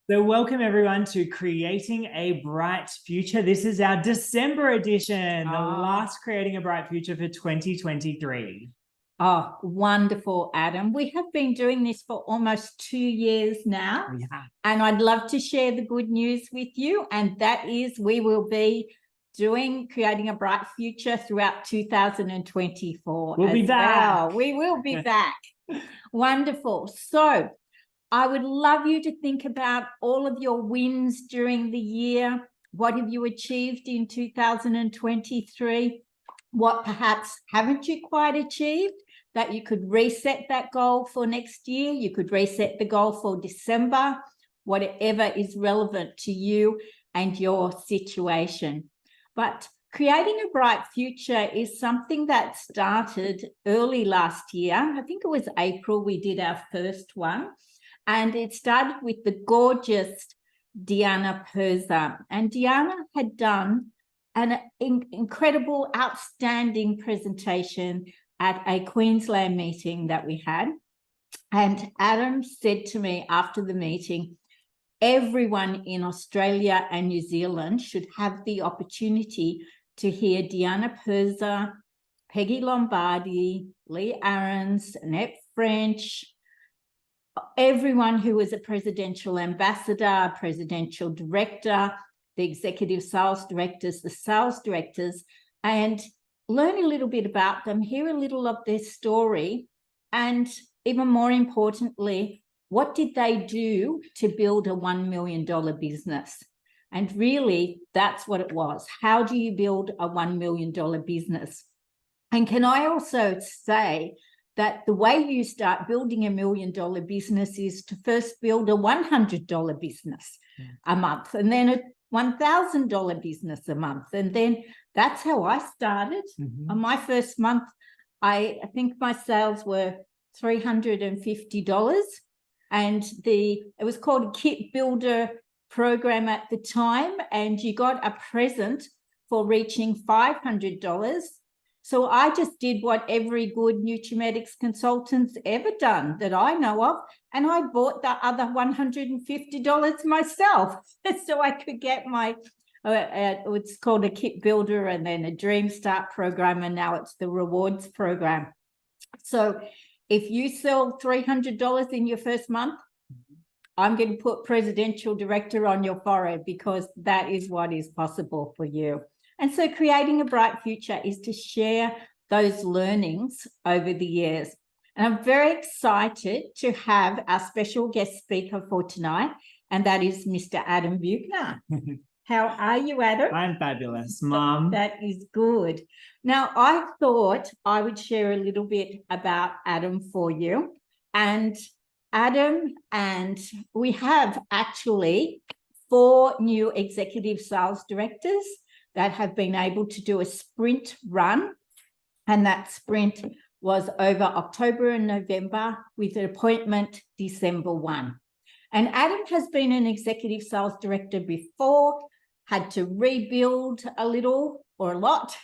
So welcome everyone to Creating a Bright Future. This is our December edition, the last Creating a Bright Future for 2023. Oh, wonderful, Adam. We have been doing this for almost 2 years now. Yeah. And I'd love to share the good news with you. And that is we will be doing Creating a Bright Future throughout 2024. We'll be back. Well. We will be back. Wonderful. So I would love you to think about all of your wins during the year. What have you achieved in 2023? What perhaps haven't you quite achieved that you could reset that goal for next year? You could reset the goal for December, whatever is relevant to you and your situation. But Creating a Bright Future is something that started early last year. I think it was April we did our first one. And it started with the gorgeous Diana Perza. And Diana had done an incredible, outstanding presentation at a Queensland meeting that we had. And Adam said to me after the meeting, everyone in Australia and New Zealand should have the opportunity to hear Diana Perza, Peggy Lombardi, Lee Aarons, Annette French, everyone who was a presidential ambassador, presidential director, the executive sales directors, the sales directors, and learn a little bit about them, hear a little of their story, and even more importantly, what did they do to build a $1 million business? And really, that's what it was. How do you build a $1 million business? And can I also say that the way you start building a $1 million business is to first build a $100 business a month, and then a $1,000 business a month. And then that's how I started. On my first month, I think my sales were $350. And it was called a kit builder program at the time. And you got a present for reaching $500. So I just did what every good Nutrimetics consultant's ever done that I know of, and I bought the other $150 myself so I could get my, it's called a kit builder and then a Dream Start program, and now it's the rewards program. So if you sell $300 in your first month, I'm going to put presidential director on your forehead, because that is what is possible for you. And so Creating a Bright Future is to share those learnings over the years. And I'm very excited to have our special guest speaker for tonight, and that is Mr. Adam Buechner. How are you, Adam? I'm fabulous, Mom. That is good. Now, I thought I would share a little bit about Adam for you. And Adam, and we have actually 4 new executive sales directors that have been able to do a sprint run. And that sprint was over October and November with an appointment December 1. And Adam has been an executive sales director before, had to rebuild a little or a lot,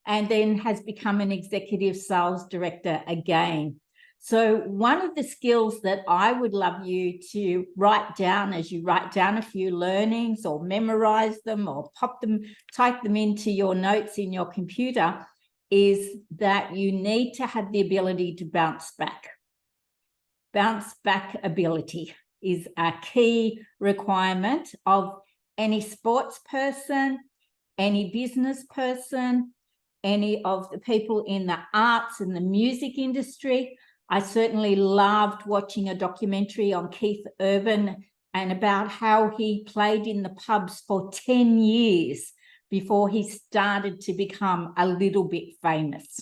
and then has become an executive sales director again. So one of the skills that I would love you to write down as you write down a few learnings or memorize them or type them into your notes in your computer is that you need to have the ability to bounce back. Bounce back ability is a key requirement of any sports person, any business person, any of the people in the arts and the music industry. I certainly loved watching a documentary on Keith Urban and about how he played in the pubs for 10 years before he started to become a little bit famous.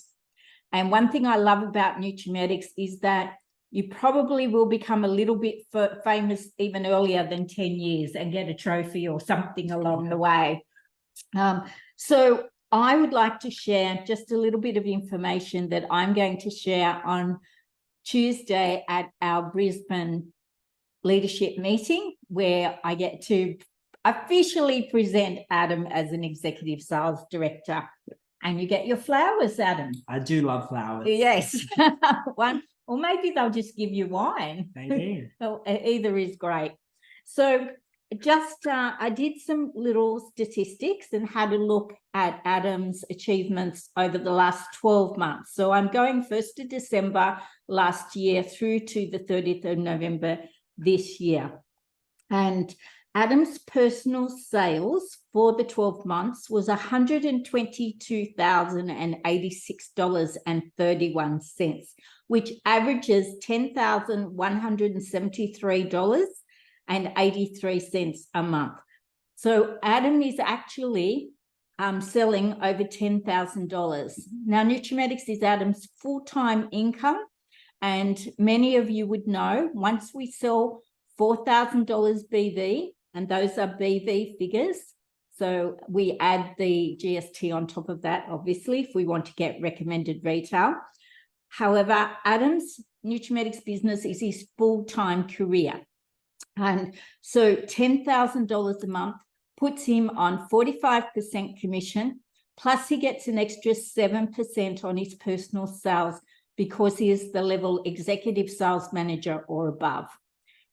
And one thing I love about Nutrimetics is that you probably will become a little bit famous even earlier than 10 years and get a trophy or something along the way. So I would like to share just a little bit of information that I'm going to share on Tuesday at our Brisbane leadership meeting, where I get to officially present Adam as an executive sales director. And you get your flowers, Adam. I do love flowers. Yes. Or maybe they'll just give you wine. Maybe. Well, either is great. So just I did some little statistics and had a look at Adam's achievements over the last 12 months. So I'm going 1st of December last year through to the 30th of November this year. And Adam's personal sales for the 12 months was $122,086.31, which averages $10,173.83 a month. So Adam is actually selling over $10,000. Now, Nutrimetics is Adam's full-time income, and many of you would know once we sell $4,000 BV, and those are BV figures. So we add the GST on top of that, obviously, if we want to get recommended retail. However, Adam's Nutrimetics business is his full-time career. And so $10,000 a month puts him on 45% commission, plus he gets an extra 7% on his personal sales because he is the level executive sales manager or above.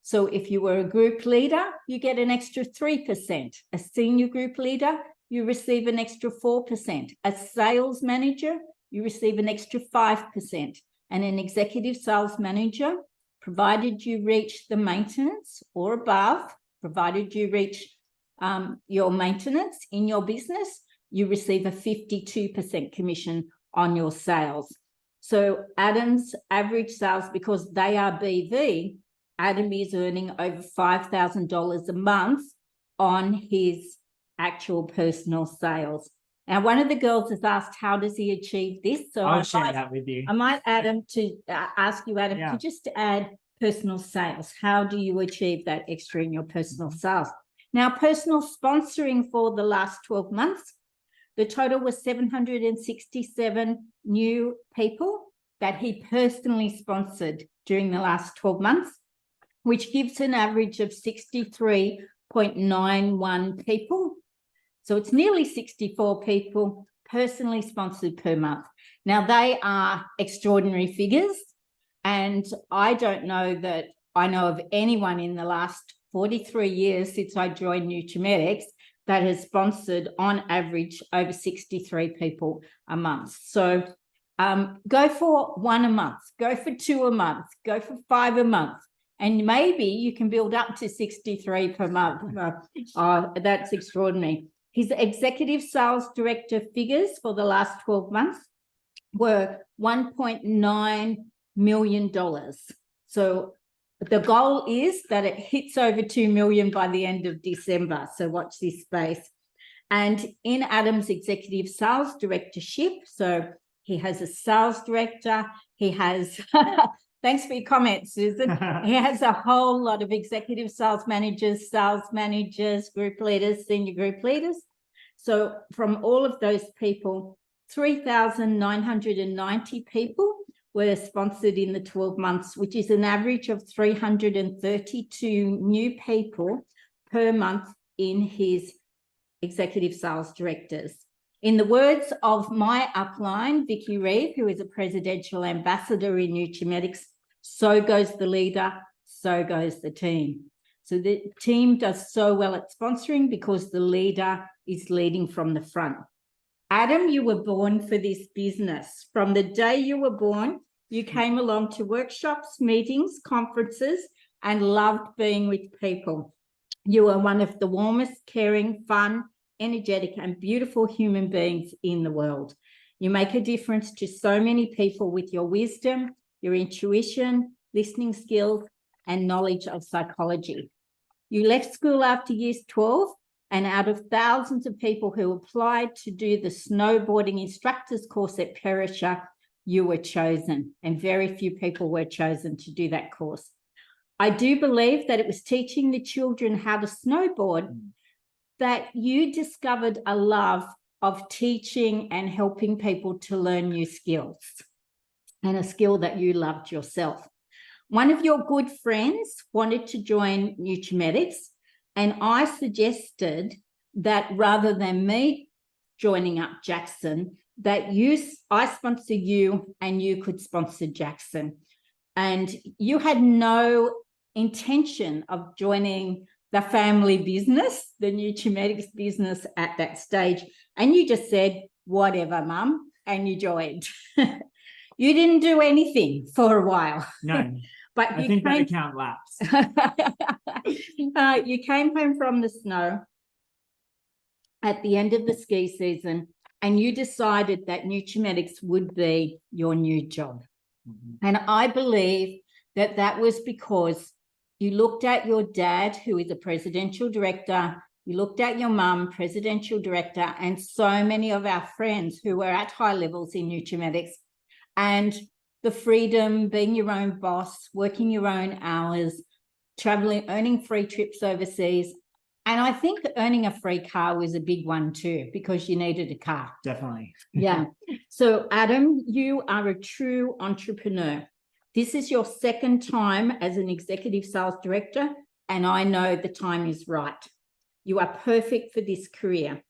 So if you were a group leader, you get an extra 3%. A senior group leader, you receive an extra 4%. A sales manager, you receive an extra 5%. And an executive sales manager, provided you reach the maintenance or above, provided you reach your maintenance in your business, you receive a 52% commission on your sales. So Adam's average sales, because they are BV, Adam is earning over $5,000 a month on his actual personal sales. Now, one of the girls has asked, how does he achieve this? So I'll share that with you. I might, Adam, to ask you, Adam, to just add personal sales. How do you achieve that extra in your personal sales? Now, personal sponsoring for the last 12 months, the total was 767 new people that he personally sponsored during the last 12 months, which gives an average of 63.91 people. So it's nearly 64 people personally sponsored per month. Now, they are extraordinary figures, and I don't know that I know of anyone in the last 43 years since I joined Nutrimetics that has sponsored on average over 63 people a month. So go for 1 a month, go for 2 a month, go for 5 a month, and maybe you can build up to 63 per month. That's extraordinary. His executive sales director figures for the last 12 months were $1.9 million. So the goal is that it hits over 2 million by the end of December. So watch this space. And in Adam's executive sales directorship, so he has a sales director, he has, thanks for your comments, Susan. He has a whole lot of executive sales managers, group leaders, senior group leaders. So from all of those people, 3,990 people were sponsored in the 12 months, which is an average of 332 new people per month in his executive sales directors. In the words of my upline, Vicky Reeve, who is a presidential ambassador in Nutrimetics, so goes the leader, so goes the team. So the team does so well at sponsoring because the leader is leading from the front. Adam, you were born for this business. From the day you were born, you came along to workshops, meetings, conferences, and loved being with people. You are one of the warmest, caring, fun, energetic, and beautiful human beings in the world. You make a difference to so many people with your wisdom, your intuition, listening skills, and knowledge of psychology. You left school after years 12, and out of thousands of people who applied to do the snowboarding instructor's course at Perisher, you were chosen, and very few people were chosen to do that course. I do believe that it was teaching the children how to snowboard that you discovered a love of teaching and helping people to learn new skills, and a skill that you loved yourself. One of your good friends wanted to join Nutrimetics, and I suggested that rather than me joining up Jackson, that I sponsor you and you could sponsor Jackson. and you had no intention of joining the family business, the Nutrimetics business at that stage. And you just said, whatever, Mum, and you joined. You didn't do anything for a while. No, but I think that account lapsed. You came home from the snow at the end of the ski season, and you decided that Nutrimetics would be your new job. And I believe that that was because you looked at your dad, who is a presidential director, you looked at your mum, presidential director, and so many of our friends who were at high levels in Nutrimetics, and the freedom, being your own boss, working your own hours, traveling, earning free trips overseas. And I think earning a free car was a big one too, because you needed a car. Definitely. Yeah. So Adam, you are a true entrepreneur. This is your second time as an executive sales director, and I know the time is right. You are perfect for this career.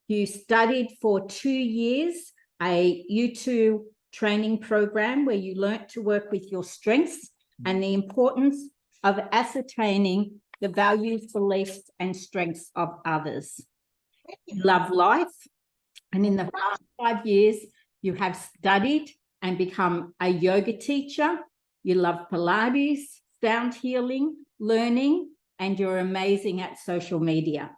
You studied for 2 years, a U2 training program where you learnt to work with your strengths and the importance of ascertaining the values, beliefs, and strengths of others. You love life, and in the past 5 years, you have studied and become a yoga teacher. You love Pilates, sound healing, learning, and you're amazing at social media.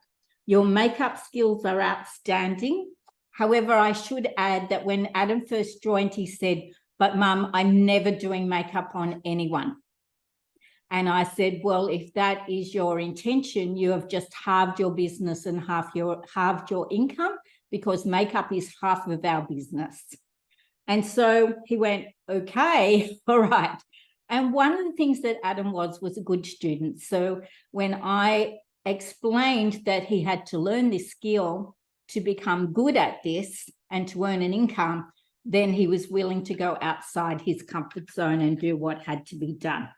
Your makeup skills are outstanding. However, I should add that when Adam first joined, he said, "But Mum, I'm never doing makeup on anyone." And I said, well, if that is your intention, you have just halved your business and halved your income, because makeup is half of our business. And so he went, okay, all right. And one of the things that Adam was a good student. So when I explained that he had to learn this skill to become good at this and to earn an income, then he was willing to go outside his comfort zone and do what had to be done.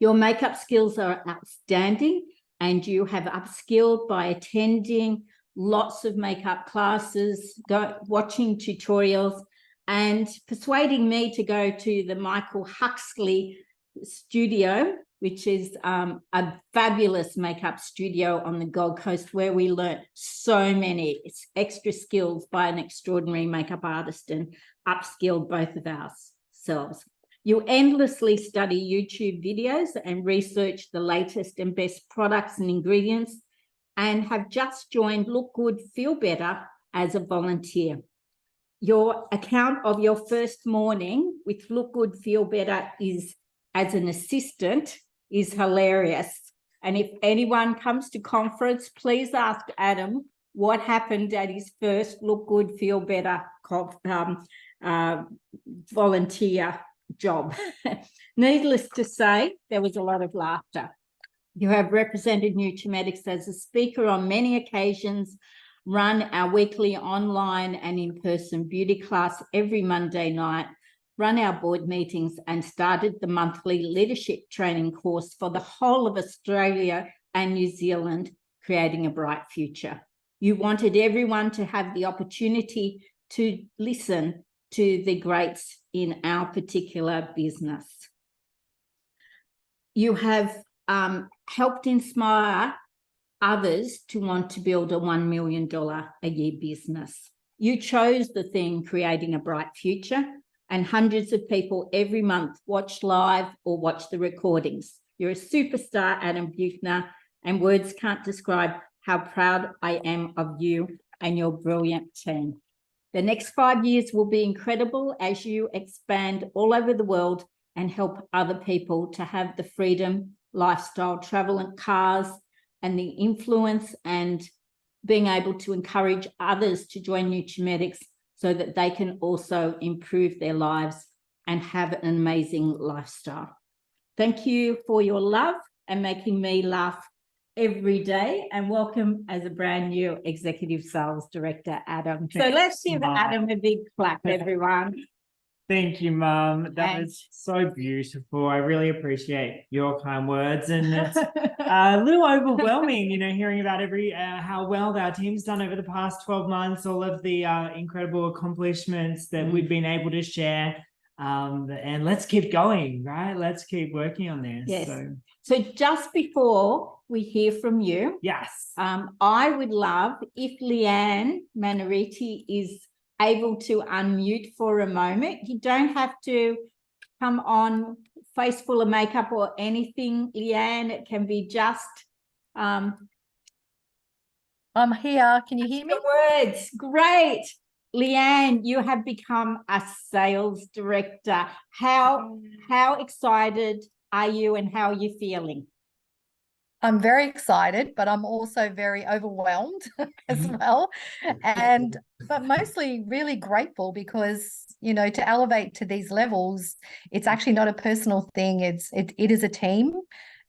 Your makeup skills are outstanding, and you have upskilled by attending lots of makeup classes, watching tutorials, and persuading me to go to the Michael Huxley studio, which is a fabulous makeup studio on the Gold Coast, where we learnt so many extra skills by an extraordinary makeup artist and upskilled both of ourselves. You endlessly study YouTube videos and research the latest and best products and ingredients, and have just joined Look Good, Feel Better as a volunteer. Your account of your first morning with Look Good, Feel Better is as an assistant is hilarious. And if anyone comes to conference, please ask Adam what happened at his first Look Good, Feel Better volunteer job. Needless to say, there was a lot of laughter. You have represented Nutrimetics as a speaker on many occasions, run our weekly online and in-person beauty class every Monday night, run our board meetings, and started the monthly leadership training course for the whole of Australia and New Zealand, Creating a Bright Future. You wanted everyone to have the opportunity to listen to the greats in our particular business. You have helped inspire others to want to build a $1 million a year business. You chose the theme Creating a Bright Future, and hundreds of people every month watch live or watch the recordings. You're a superstar, Adam Buechner, and words can't describe how proud I am of you and your brilliant team. The next 5 years will be incredible as you expand all over the world and help other people to have the freedom, lifestyle, travel and cars, and the influence and being able to encourage others to join Nutrimetics so that they can also improve their lives and have an amazing lifestyle. Thank you for your love and making me laugh every day, and welcome as a brand new executive sales director, Adam. So let's give Adam a big clap, everyone. Thank you, Mum. That was so beautiful. I really appreciate your kind words, and it's a little overwhelming, you know, hearing about how well our team's done over the past 12 months, all of the incredible accomplishments that we've been able to share. And let's keep going, right? Let's keep working on this. Yes. So just before we hear from you, yes, I would love if Leanne Manariti is able to unmute for a moment. You don't have to come on face full of makeup or anything, Leanne. It can be just I'm here. Can you hear me? words. Great. Leanne, you have become a sales director. How excited are you and how are you feeling? I'm very excited, but I'm also very overwhelmed as well. But mostly really grateful because, to elevate to these levels, it's actually not a personal thing. It is a team.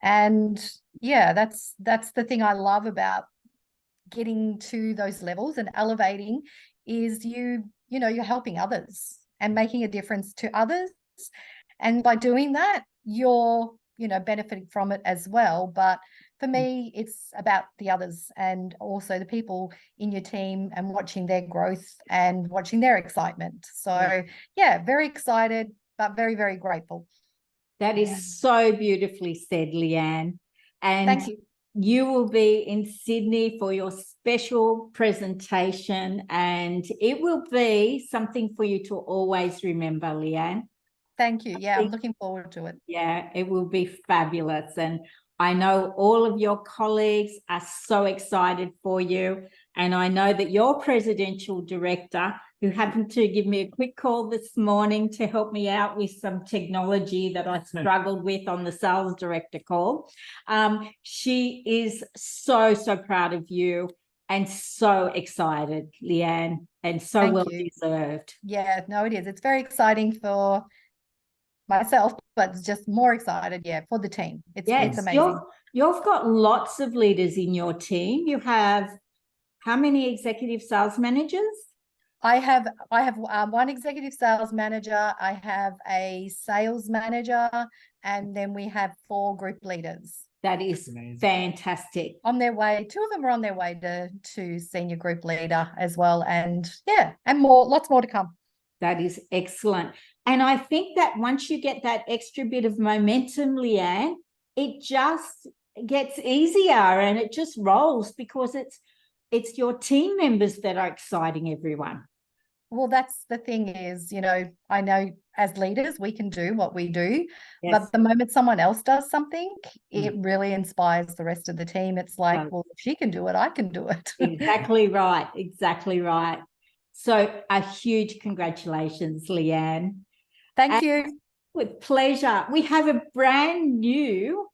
And yeah, that's the thing I love about getting to those levels and elevating is you're helping others and making a difference to others. And by doing that, you're benefiting from it as well. But for me, it's about the others and also the people in your team and watching their growth and watching their excitement. So yeah, very excited, but very, very grateful. That is so beautifully said, Leanne. And thank you. You will be in Sydney for your special presentation, and it will be something for you to always remember, Leanne. Thank you. Yeah, I'm looking forward to it. Yeah, it will be fabulous. And I know all of your colleagues are so excited for you. And I know that your presidential director, who happened to give me a quick call this morning to help me out with some technology that I struggled with on the sales director call, she is so, so proud of you and so excited, Leanne, and so Thank well you. deserved. Yeah, no, it is. It's very exciting for myself, but just more excited, for the team. It's amazing. You've got lots of leaders in your team. You have how many executive sales managers? I have one executive sales manager. I have a sales manager, and then we have 4 group leaders. That is fantastic. On their way, 2 of them are on their way to senior group leader as well, and lots more to come. That is excellent. And I think that once you get that extra bit of momentum, Leanne, it just gets easier and it just rolls because it's your team members that are exciting everyone. Well, that's the thing is, I know as leaders, we can do what we do, but the moment someone else does something, it really inspires the rest of the team. It's like, well, if she can do it, I can do it. Exactly right. Exactly right. So a huge congratulations, Leanne. Thank you. With pleasure. We have a brand new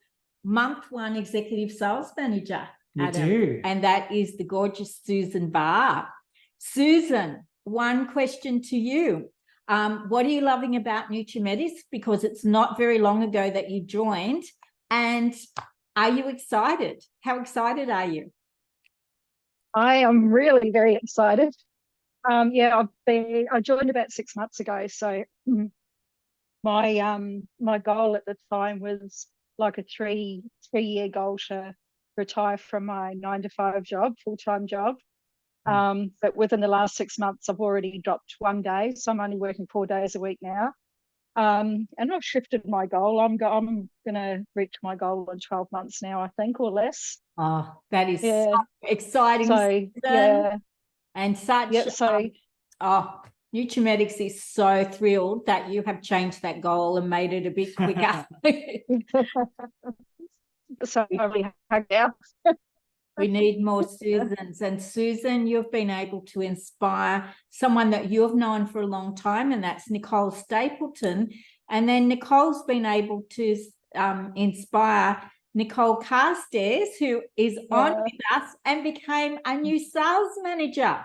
month 1 executive sales manager. We do. And that is the gorgeous Susan Barr. Susan, one question to you. What are you loving about Nutrimetics? Because it's not very long ago that you joined. And are you excited? How excited are you? I am really very excited. I joined about 6 months ago. So my goal at the time was like a three-year goal to retire from my 9-to-5 job, full-time job. But within the last 6 months, I've already dropped 1 day. So I'm only working 4 days a week now. And I've shifted my goal. I'm going to reach my goal in 12 months now, I think, or less. Oh, that is so exciting. So, yeah. And such. Nutrimetics is so thrilled that you have changed that goal and made it a bit quicker. So I really hugged out. We need more Susans. And Susan, you've been able to inspire someone that you've known for a long time, and that's Nicole Stapleton. And then Nicole's been able to inspire Nicole Carstairs, who is on with us and became a new sales manager.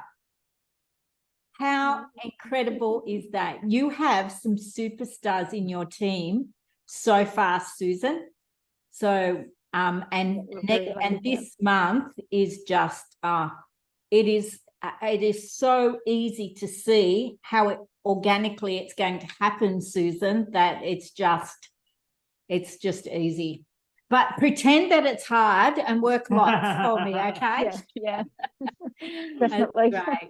How incredible is that? You have some superstars in your team so far, Susan. So, and this month is just, it is so easy to see how organically it's going to happen, Susan, that it's just easy. But pretend that it's hard and work lots for me, okay? Yeah, definitely. That's great.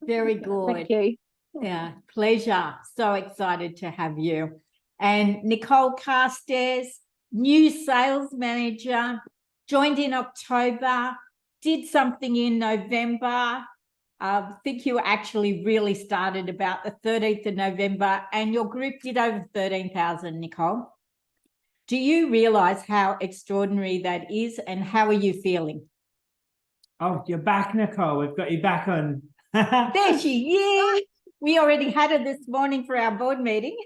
Very good. Thank you. Yeah, pleasure. So excited to have you. And Nicole Carstairs, new sales manager, joined in October, did something in November. I think you actually really started about the 13th of November, and your group did over 13,000, Nicole. Do you realize how extraordinary that is, and how are you feeling? Oh, you're back, Nicole. We've got you back on. There she is. We already had her this morning for our board meeting.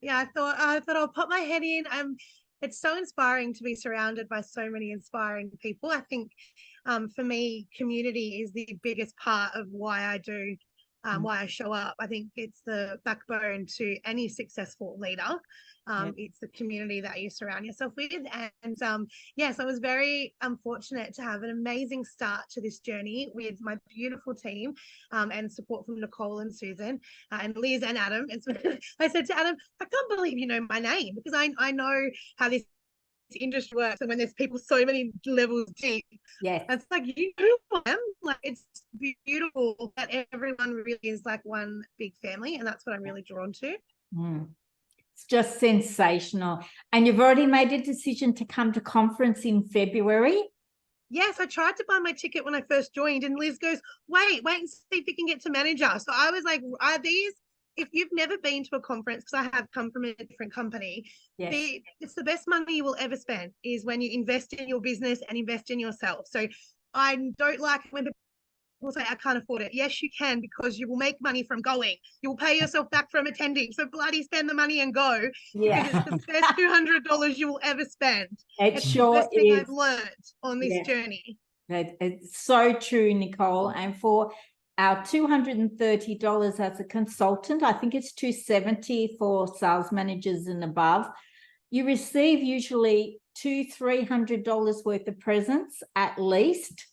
Yeah, I thought I'll pop my head in. It's so inspiring to be surrounded by so many inspiring people. I think for me, community is the biggest part of why I do, why I show up. I think it's the backbone to any successful leader. It's the community that you surround yourself with. And yes, I was very fortunate to have an amazing start to this journey with my beautiful team and support from Nicole and Susan and Liz and Adam. I said to Adam, I can't believe you know my name, because I know how this industry works, and when there's people so many levels deep, Yes, it's like, you know who I am. Like, it's beautiful that everyone really is like one big family, and that's what I'm really drawn to. It's just sensational. And you've already made a decision to come to conference in February. Yes, I tried to buy my ticket when I first joined, and Liz goes, wait and see if you can get to manager. So I was like, are these, if you've never been to a conference, because I have come from a different company, Yes. It's the best money you will ever spend is when you invest in your business and invest in yourself. So I don't like when people say I can't afford it. Yes, you can, because you will make money from going. You will pay yourself back from attending. So bloody spend the money and go. Yeah. Because it's the best $200 you will ever spend. It's sure the best thing is. I've learned on this Yes. journey. It's so true, Nicole. And for our $230 as a consultant, I think it's $270 for sales managers and above, you receive usually $200-300 worth of presents at least.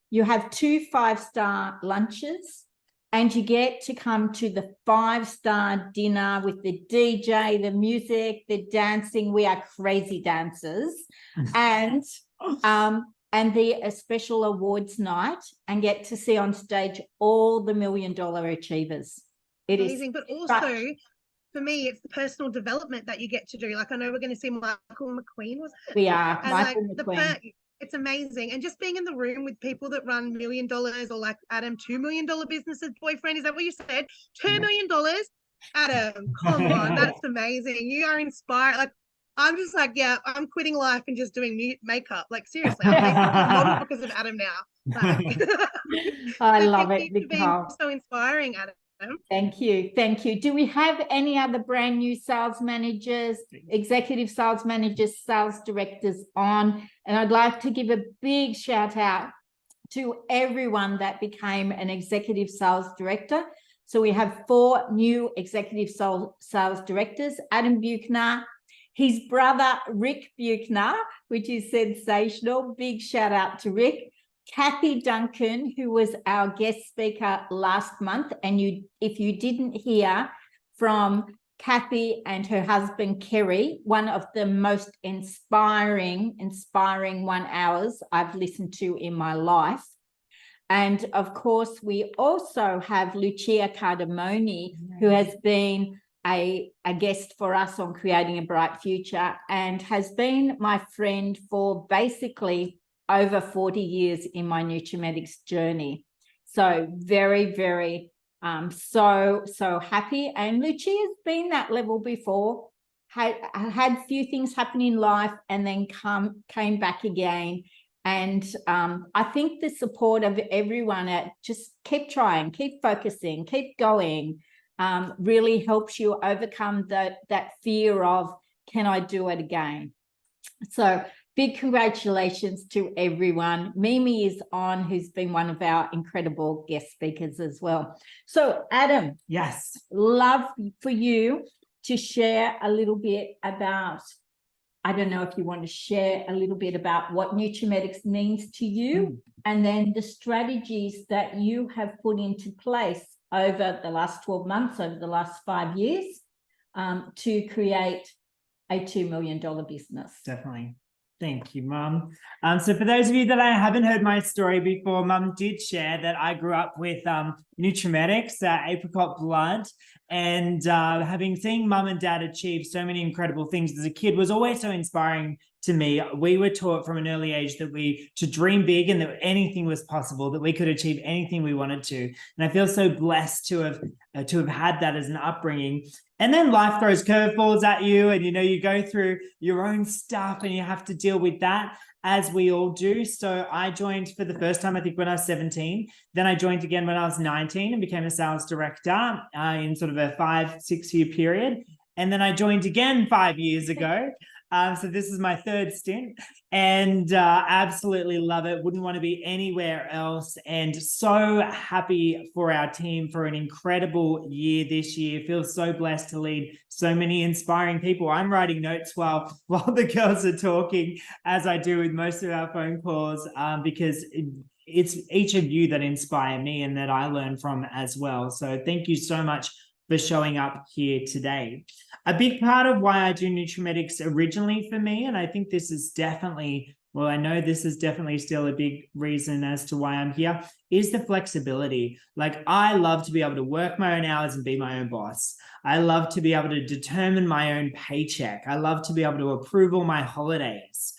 You have 2 5-star lunches, and you get to come to the 5-star dinner with the DJ, the music, the dancing. We are crazy dancers. And the special awards night, and get to see on stage all the $1 million achievers. It amazing, is but also for me, it's the personal development that you get to do. Like, I know we're going to see Michael McQueen, was it? We are. And Michael like McQueen. it's amazing. And just being in the room with people that run $1 million, or like Adam, $2 million businesses, boyfriend, is that what you said? $2 million? Adam, come on, that's amazing. You are inspired. Like, I'm just like, yeah, I'm quitting life and just doing makeup. Like, seriously, I'm a model because of Adam now. Like, I so love thank it, you for being Nicole. so inspiring, Adam. Thank you. Thank you. Do we have any other brand new sales managers, executive sales managers, sales directors on? And I'd like to give a big shout out to everyone that became an executive sales director. So we have 4 new executive sales directors: Adam Buechner, his brother Rick Buechner, which is sensational. Big shout out to Rick. Kathy Duncan, who was our guest speaker last month, and if you didn't hear from Kathy and her husband Kerry, one of the most inspiring 1 hours I've listened to in my life. And of course, we also have Lucia Cardamone, who has been a guest for us on Creating a Bright Future, and has been my friend for basically over 40 years in my Nutrimetics journey. So very, very so happy. And Lucia's been that level before, had a few things happen in life, and then came back again. And I think the support of everyone at just keep trying, keep focusing, keep going, really helps you overcome that fear of, can I do it again? So big congratulations to everyone. Mimi is on, who's been one of our incredible guest speakers as well. So Adam, yes, love for you to share a little bit about, I don't know if you want to share a little bit about what Nutrimetics means to you, and then the strategies that you have put into place over the last 12 months, over the last 5 years, to create a $2 million business. Definitely. Thank you, Mum. So for those of you that I haven't heard my story before, Mum did share that I grew up with Nutrimetics, apricot blood, and having seen Mum and Dad achieve so many incredible things as a kid was always so inspiring to me. We were taught from an early age that to dream big and that anything was possible, that we could achieve anything we wanted to. And I feel so blessed to have had that as an upbringing. And then life throws curveballs at you, and you go through your own stuff and you have to deal with that, as we all do. So I joined for the first time, I think, when I was 17. Then I joined again when I was 19 and became a sales director in sort of a 5-6 year period. And then I joined again 5 years ago. So this is my third stint, and absolutely love it. Wouldn't want to be anywhere else. And so happy for our team for an incredible year this year. Feel so blessed to lead so many inspiring people. I'm writing notes while the girls are talking, as I do with most of our phone calls, because it's each of you that inspire me and that I learn from as well. So thank you so much for showing up here today. A big part of why I do Nutrimetics originally for me, and I think this is definitely, well, I know this is definitely still a big reason as to why I'm here, is the flexibility. Like, I love to be able to work my own hours and be my own boss. I love to be able to determine my own paycheck. I love to be able to approve all my holidays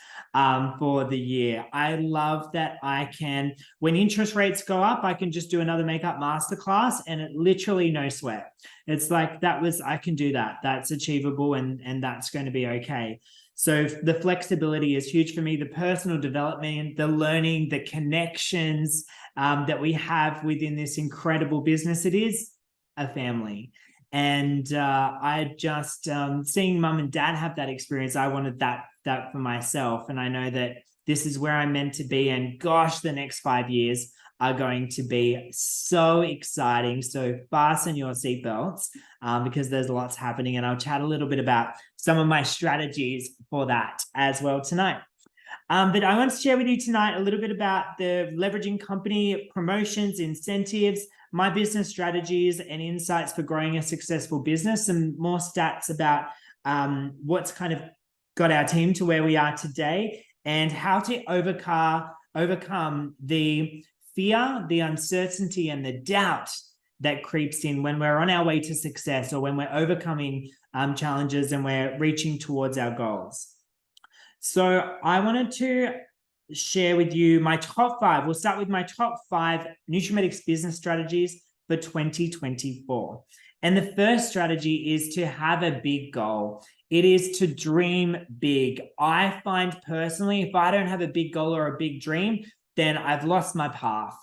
for the year. I love that I can, when interest rates go up, I can just do another makeup masterclass and it literally no sweat. It's like, I can do that. That's achievable and that's going to be okay. So the flexibility is huge for me. The personal development, the learning, the connections that we have within this incredible business. It is a family. And I just, seeing Mum and Dad have that experience, I wanted that for myself. And I know that this is where I'm meant to be. And gosh, the next 5 years are going to be so exciting. So fasten your seatbelts because there's lots happening. And I'll chat a little bit about some of my strategies for that as well tonight. But I want to share with you tonight a little bit about the leveraging company promotions, incentives, my business strategies and insights for growing a successful business, and more stats about what's kind of got our team to where we are today, and how to overcome the fear, the uncertainty, and the doubt that creeps in when we're on our way to success or when we're overcoming challenges and we're reaching towards our goals. So I wanted to share with you my top 5. We'll start with my top 5 Nutrimetics business strategies for 2024. And the first strategy is to have a big goal. It is to dream big. I find personally, if I don't have a big goal or a big dream, then I've lost my path.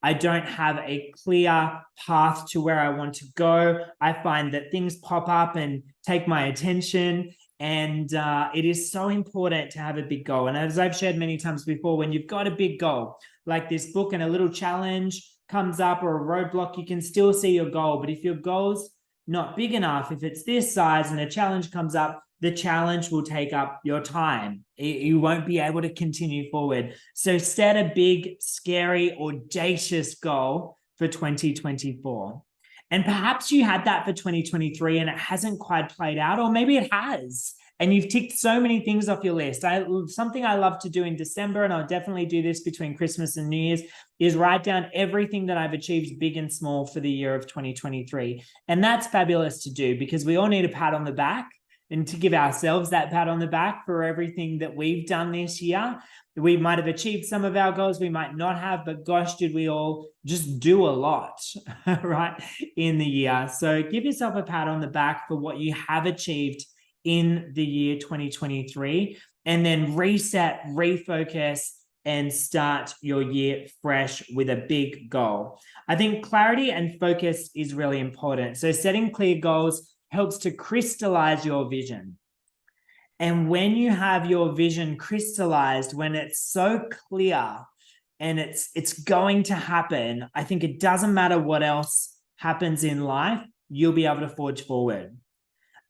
I don't have a clear path to where I want to go. I find that things pop up and take my attention. And it is so important to have a big goal. And as I've shared many times before, when you've got a big goal, like this book, and a little challenge comes up or a roadblock, you can still see your goal. But if your goal's not big enough, if it's this size and a challenge comes up, the challenge will take up your time. You won't be able to continue forward. So set a big, scary, audacious goal for 2024. And perhaps you had that for 2023 and it hasn't quite played out, or maybe it has, and you've ticked so many things off your list. Something I love to do in December, and I'll definitely do this between Christmas and New Year's, is write down everything that I've achieved big and small for the year of 2023. And that's fabulous to do because we all need a pat on the back, and to give ourselves that pat on the back for everything that we've done this year. We might have achieved some of our goals, we might not have, but gosh, did we all just do a lot, right, in the year. So give yourself a pat on the back for what you have achieved in the year 2023, and then reset, refocus, and start your year fresh with a big goal. I think clarity and focus is really important. So setting clear goals helps to crystallize your vision. And when you have your vision crystallized, when it's so clear and it's going to happen, I think it doesn't matter what else happens in life, you'll be able to forge forward.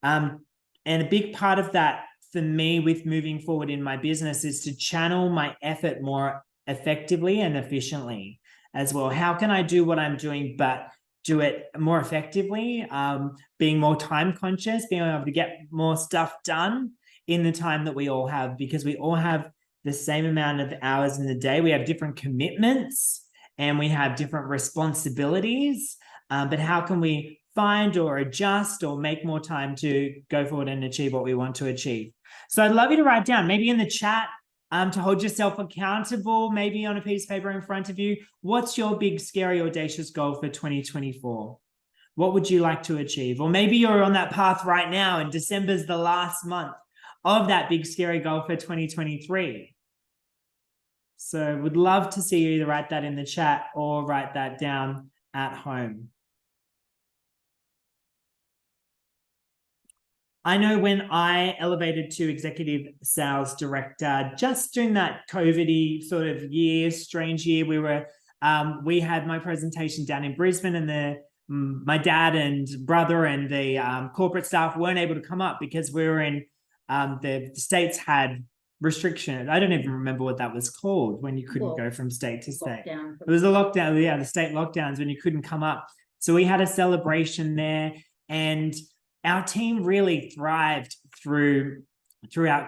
And a big part of that for me with moving forward in my business is to channel my effort more effectively and efficiently as well. How can I do what I'm doing, but do it more effectively, being more time conscious, being able to get more stuff done in the time that we all have, because we all have the same amount of hours in the day. We have different commitments and we have different responsibilities, but how can we find or adjust or make more time to go forward and achieve what we want to achieve? So I'd love you to write down, maybe in the chat, to hold yourself accountable, maybe on a piece of paper in front of you, what's your big, scary, audacious goal for 2024? What would you like to achieve? Or maybe you're on that path right now and December's the last month of that big, scary goal for 2023. So would love to see you either write that in the chat or write that down at home. I know when I elevated to executive sales director, just during that COVID-y sort of year, strange year, we had my presentation down in Brisbane, and my dad and brother and the corporate staff weren't able to come up because we were in, the states had restrictions. I don't even remember what that was called when you couldn't go from state to state. It was a lockdown, yeah, the state lockdowns when you couldn't come up. So we had a celebration there, and our team really thrived throughout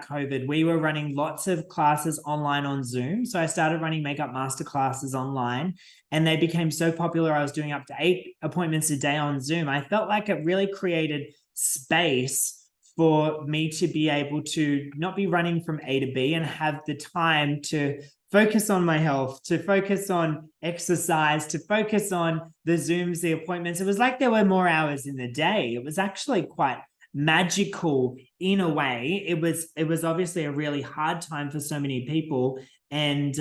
COVID. We were running lots of classes online on Zoom. So I started running makeup master classes online, and they became so popular. I was doing up to 8 appointments a day on Zoom. I felt like it really created space for me to be able to not be running from A to B and have the time to focus on my health, to focus on exercise, to focus on the Zooms, the appointments. It was like there were more hours in the day. It was actually quite magical in a way. It was obviously a really hard time for so many people. And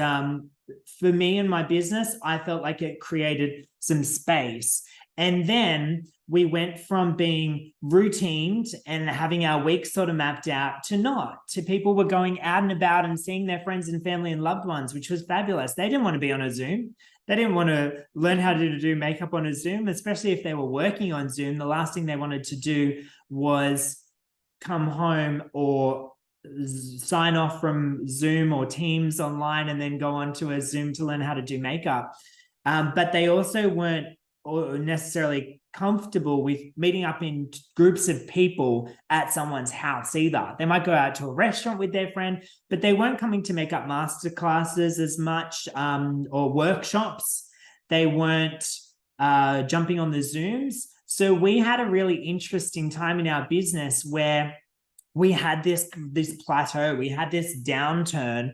for me and my business, I felt like it created some space. And then we went from being routined and having our week sort of mapped out to people were going out and about and seeing their friends and family and loved ones, which was fabulous. They didn't want to be on a Zoom. They didn't want to learn how to do makeup on a Zoom, especially if they were working on Zoom. The last thing they wanted to do was come home or sign off from Zoom or Teams online and then go onto a Zoom to learn how to do makeup. But they also weren't necessarily comfortable with meeting up in groups of people at someone's house either. They might go out to a restaurant with their friend, but they weren't coming to makeup masterclasses as much, or workshops. They weren't jumping on the Zooms. So we had a really interesting time in our business where we had this plateau, we had this downturn,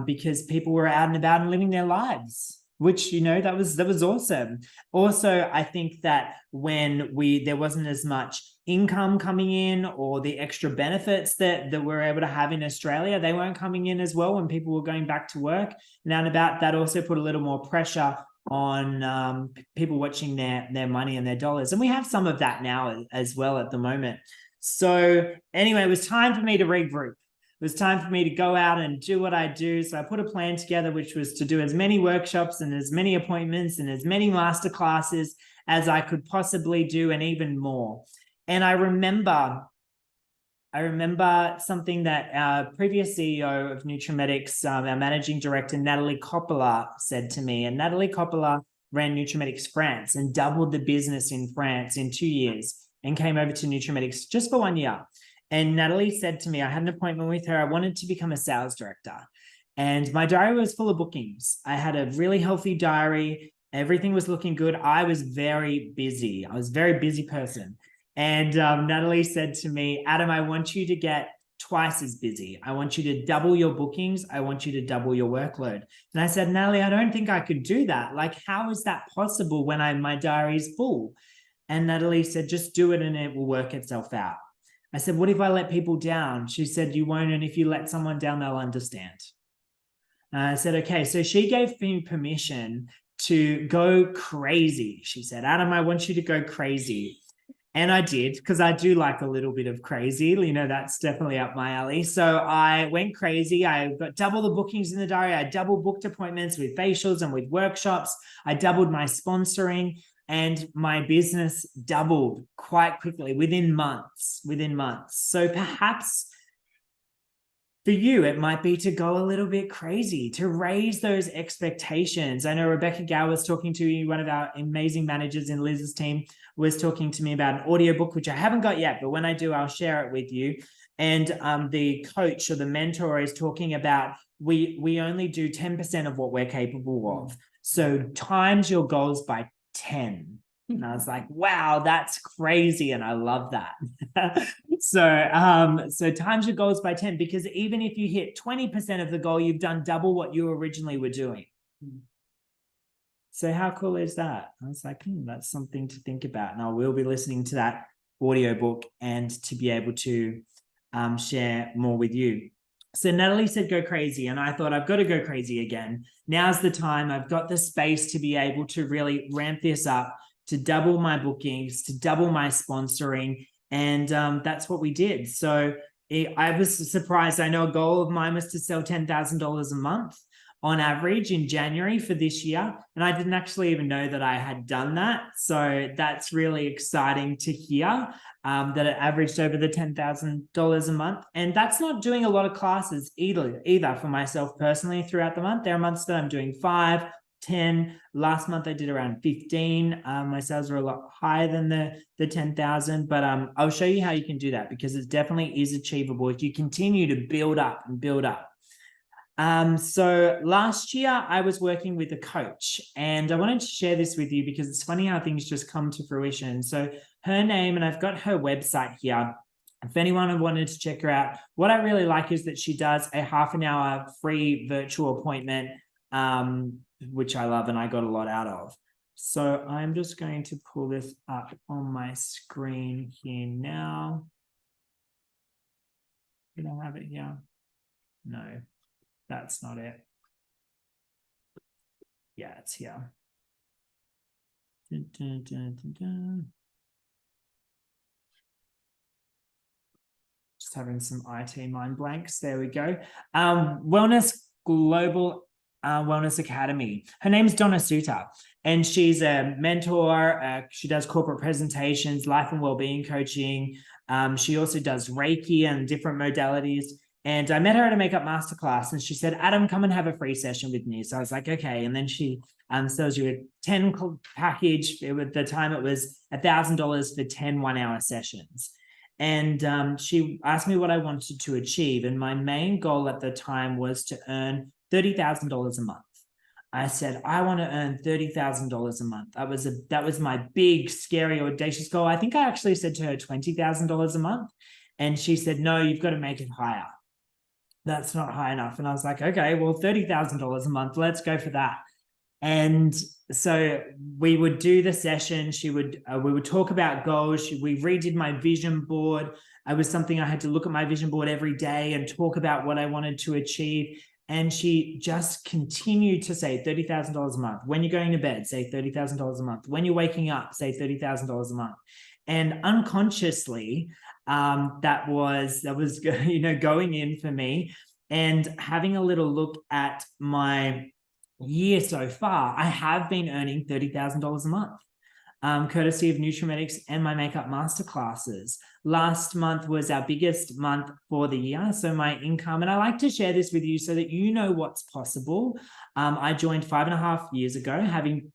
because people were out and about and living their lives, which, that was awesome. Also, I think that when there wasn't as much income coming in or the extra benefits that we're able to have in Australia, they weren't coming in as well when people were going back to work and out and about. That also put a little more pressure on people watching their money and their dollars. And we have some of that now as well at the moment. So anyway, it was time for me to regroup. It was time for me to go out and do what I do. So I put a plan together, which was to do as many workshops and as many appointments and as many masterclasses as I could possibly do, and even more. And I remember something that our previous CEO of Nutrimetics, our managing director, Natalie Coppola, said to me. And Natalie Coppola ran Nutrimetics France and doubled the business in France in 2 years and came over to Nutrimetics just for 1 year. And Natalie said to me, I had an appointment with her. I wanted to become a sales director. And my diary was full of bookings. I had a really healthy diary. Everything was looking good. I was very busy. I was a very busy person. And Natalie said to me, Adam, I want you to get twice as busy. I want you to double your bookings. I want you to double your workload. And I said, Natalie, I don't think I could do that. Like, how is that possible when my diary is full? And Natalie said, just do it and it will work itself out. I said, what if I let people down? She said, you won't. And if you let someone down, they'll understand. And I said, okay. So she gave me permission to go crazy. She said, Adam, I want you to go crazy. And I did, because I do like a little bit of crazy. That's definitely up my alley. So I went crazy. I got double the bookings in the diary. I double booked appointments with facials and with workshops. I doubled my sponsoring. And my business doubled quite quickly within months. So perhaps for you, it might be to go a little bit crazy, to raise those expectations. I know Rebecca Gow was talking to you, one of our amazing managers in Liz's team, was talking to me about an audiobook, which I haven't got yet, but when I do, I'll share it with you. And the coach or the mentor is talking about we only do 10% of what we're capable of. So times your goals by 10. And I was like, wow, that's crazy. And I love that. So times your goals by 10, because even if you hit 20% of the goal, you've done double what you originally were doing. So how cool is that? I was like, that's something to think about. And I will be listening to that audiobook and to be able to share more with you. So Natalie said, go crazy. And I thought, I've got to go crazy again. Now's the time. I've got the space to be able to really ramp this up, to double my bookings, to double my sponsoring. And that's what we did. So I was surprised. I know a goal of mine was to sell $10,000 a month on average in January for this year. And I didn't actually even know that I had done that. So that's really exciting to hear that it averaged over the $10,000 a month. And that's not doing a lot of classes either for myself personally throughout the month. There are months that I'm doing 5, 10. Last month I did around 15. My sales were a lot higher than the 10,000, but I'll show you how you can do that, because it definitely is achievable if you continue to build up and build up. So last year I was working with a coach, and I wanted to share this with you because it's funny how things just come to fruition. So her name, and I've got her website here. If anyone wanted to check her out, what I really like is that she does a half an hour free virtual appointment, which I love and I got a lot out of. So I'm just going to pull this up on my screen here now. You don't have it here? No. That's not it. Yeah, it's here. Dun, dun, dun, dun, dun. Just having some IT mind blanks. There we go. Wellness Global Wellness Academy. Her name's Donna Suter, and she's a mentor. She does corporate presentations, life and wellbeing coaching. She also does Reiki and different modalities. And I met her at a makeup masterclass, and she said, Adam, come and have a free session with me. So I was like, okay. And then she sells you a 10 package. At the time, it was $1,000 for 10 1-hour sessions. And she asked me what I wanted to achieve. And my main goal at the time was to earn $30,000 a month. I said, I want to earn $30,000 a month. That was my big, scary, audacious goal. I think I actually said to her $20,000 a month. And she said, no, you've got to make it higher. That's not high enough. And I was like, okay, well, $30,000 a month, let's go for that. And so we would do the session. We would talk about goals. We redid my vision board. It was something I had to look at my vision board every day and talk about what I wanted to achieve. And she just continued to say $30,000 a month. When you're going to bed, say $30,000 a month. When you're waking up, say $30,000 a month. And unconsciously, that was going in for me. And having a little look at my year so far, I have been earning $30,000 a month, courtesy of Nutrimetics and my makeup masterclasses. Last month was our biggest month for the year. So my income, and I like to share this with you so that you know what's possible. I joined 5.5 years ago, having,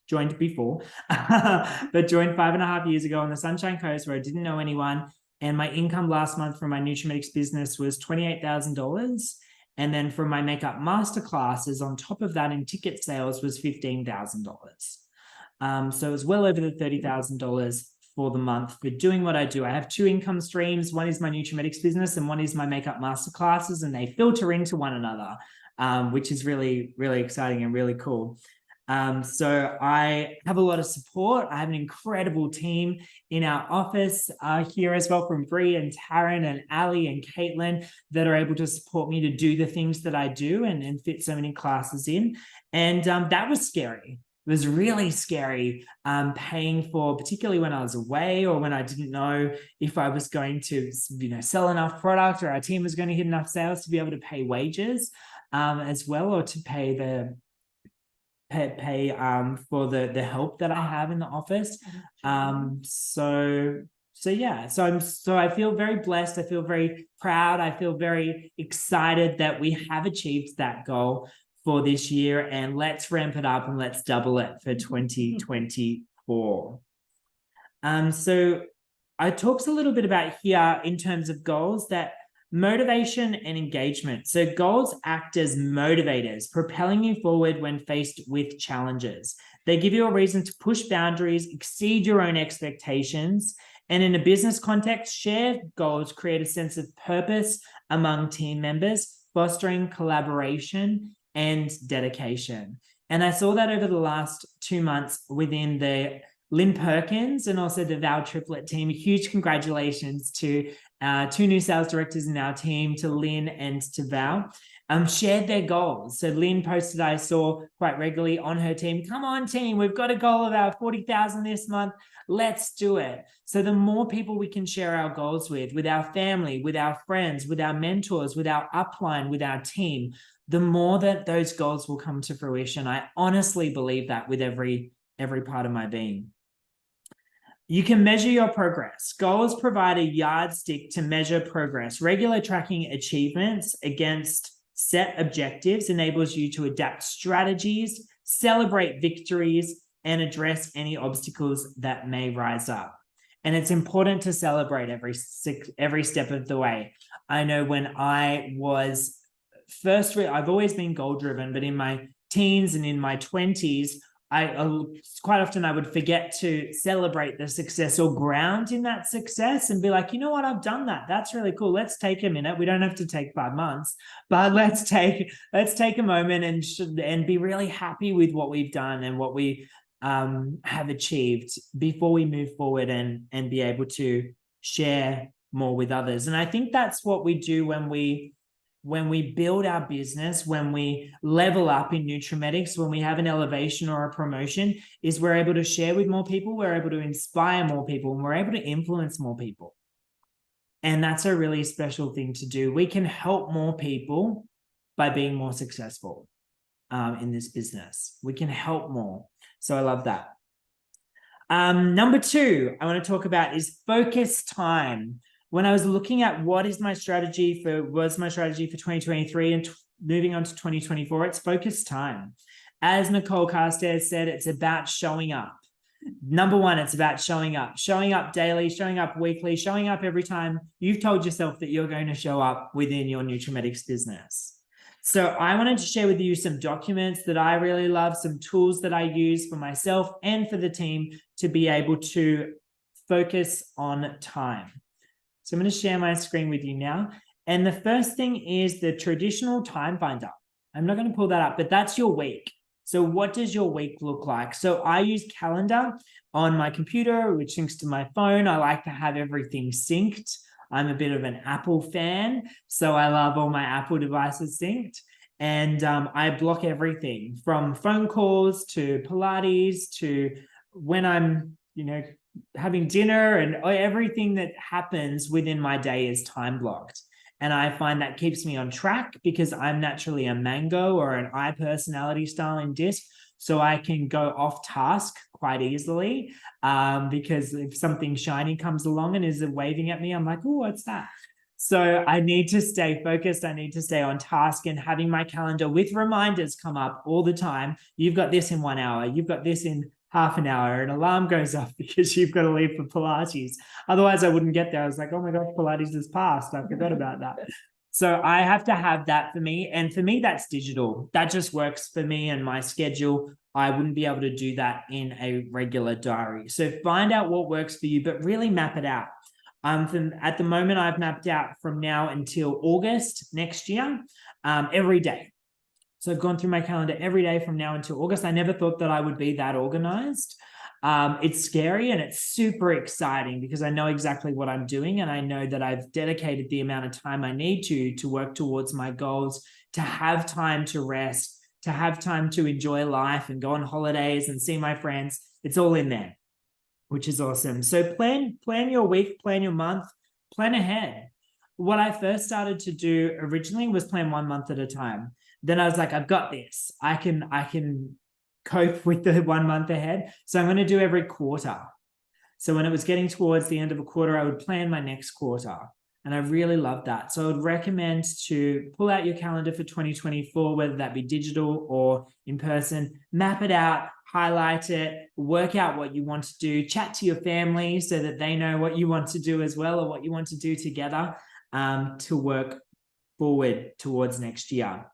joined before, but joined 5.5 years ago on the Sunshine Coast where I didn't know anyone. And my income last month from my Nutrimetics business was $28,000. And then from my makeup masterclasses, on top of that in ticket sales was $15,000. So it was well over the $30,000 for the month for doing what I do. I have 2 income streams. One is my Nutrimetics business and one is my makeup masterclasses, and they filter into one another, which is really, really exciting and really cool. So I have a lot of support. I have an incredible team in our office here as well, from Bree and Taryn and Ali and Caitlin, that are able to support me to do the things that I do and fit so many classes in. And that was scary. It was really scary paying for, particularly when I was away or when I didn't know if I was going to, sell enough product or our team was going to hit enough sales to be able to pay wages as well, or to pay for the help that I have in the office. So I feel very blessed. I feel very proud. I feel very excited that we have achieved that goal for this year, and let's ramp it up and let's double it for 2024. So I talks a little bit about here in terms of goals, that motivation and engagement. So goals act as motivators, propelling you forward when faced with challenges. They give you a reason to push boundaries, exceed your own expectations. And in a business context, shared goals create a sense of purpose among team members, fostering collaboration and dedication. And I saw that over the last 2 months within the Lynn Perkins and also the Val Triplet team. Huge congratulations to 2 new sales directors in our team, to Lynn and to Val. Shared their goals. So Lynn posted, I saw quite regularly on her team, come on team, we've got a goal of our 40,000 this month. Let's do it. So the more people we can share our goals with our family, with our friends, with our mentors, with our upline, with our team, the more that those goals will come to fruition. I honestly believe that with every part of my being. You can measure your progress. Goals provide a yardstick to measure progress. Regular tracking achievements against set objectives enables you to adapt strategies, celebrate victories, and address any obstacles that may rise up. And it's important to celebrate every step of the way. I know when I was first, I've always been goal driven, but in my teens and in my 20s, quite often I would forget to celebrate the success or ground in that success and be like, you know what, I've done that. That's really cool. Let's take a minute. We don't have to take 5 months, but let's take a moment and be really happy with what we've done and what we have achieved before we move forward and be able to share more with others. And I think that's what we do when we build our business, when we level up in Nutrimetics, when we have an elevation or a promotion, is we're able to share with more people, we're able to inspire more people, and we're able to influence more people. And that's a really special thing to do. We can help more people by being more successful in this business. We can help more. So I love that. Number 2, I want to talk about is focus time. When I was looking at what was my strategy for 2023 and moving on to 2024, it's focus time. As Nicole Carstairs said, it's about showing up. Number 1, it's about showing up daily, showing up weekly, showing up every time you've told yourself that you're going to show up within your Nutrimetics business. So I wanted to share with you some documents that I really love, some tools that I use for myself and for the team to be able to focus on time. So I'm going to share my screen with you now. And the first thing is the traditional time finder. I'm not going to pull that up, but that's your week. So what does your week look like? So I use Calendar on my computer, which syncs to my phone. I like to have everything synced. I'm a bit of an Apple fan, so I love all my Apple devices synced. And I block everything from phone calls to Pilates to when I'm, having dinner, and everything that happens within my day is time blocked. And I find that keeps me on track because I'm naturally a mango or an I personality style in DISC. So I can go off task quite easily because if something shiny comes along and is waving at me, I'm like, oh, what's that? So I need to stay focused. I need to stay on task, and having my calendar with reminders come up all the time. You've got this in 1 hour. You've got this in half an hour. An alarm goes off because you've got to leave for Pilates. Otherwise, I wouldn't get there. I was like, oh my God, Pilates has passed. I forgot about that. So I have to have that for me. And for me, that's digital. That just works for me and my schedule. I wouldn't be able to do that in a regular diary. So find out what works for you, but really map it out. At the moment, I've mapped out from now until August next year, every day. So I've gone through my calendar every day from now until August. I never thought that I would be that organized. It's scary and it's super exciting because I know exactly what I'm doing, and I know that I've dedicated the amount of time I need to work towards my goals, to have time to rest, to have time to enjoy life and go on holidays and see my friends. It's all in there, which is awesome. So plan your week, plan your month, plan ahead. What I first started to do originally was plan 1 month at a time. Then I was like, I've got this. I can cope with the 1 month ahead. So I'm going to do every quarter. So when it was getting towards the end of a quarter, I would plan my next quarter. And I really love that. So I would recommend to pull out your calendar for 2024, whether that be digital or in person, map it out, highlight it, work out what you want to do, chat to your family so that they know what you want to do as well, or what you want to do together, to work forward towards next year.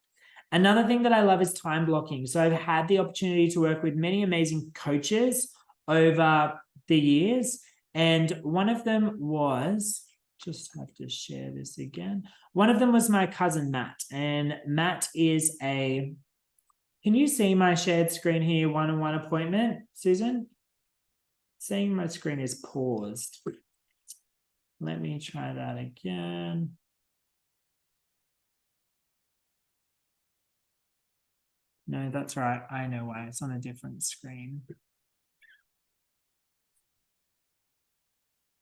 Another thing that I love is time blocking. So I've had the opportunity to work with many amazing coaches over the years. And one of them was, just have to share this again. One of them was my cousin, Matt. And Matt is can you see my shared screen here, one-on-one appointment, Susan? Seeing my screen is paused. Let me try that again. No, that's right. I know why. It's on a different screen.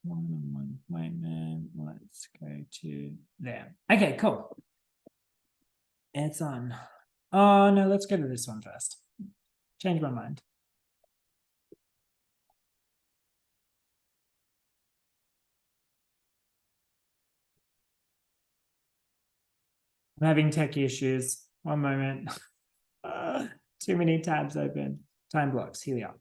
One-on-one appointment. Let's go to there. Okay, cool. It's on. Oh, no, let's go to this one first. Change my mind. I'm having tech issues. One moment. Too many tabs open. Time blocks. Here we are.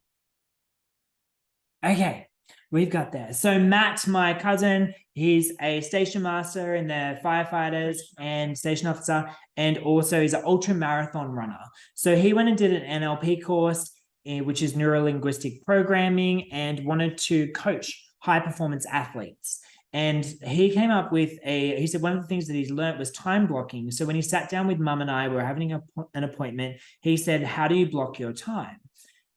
Okay, we've got there. So Matt, my cousin, he's a station master in the firefighters and station officer, and also he's an ultra marathon runner. So he went and did an NLP course, which is neuro-linguistic programming, and wanted to coach high performance athletes. And he came up with he said one of the things that he's learned was time blocking. So when he sat down with mum and I, we were having an appointment, he said, how do you block your time?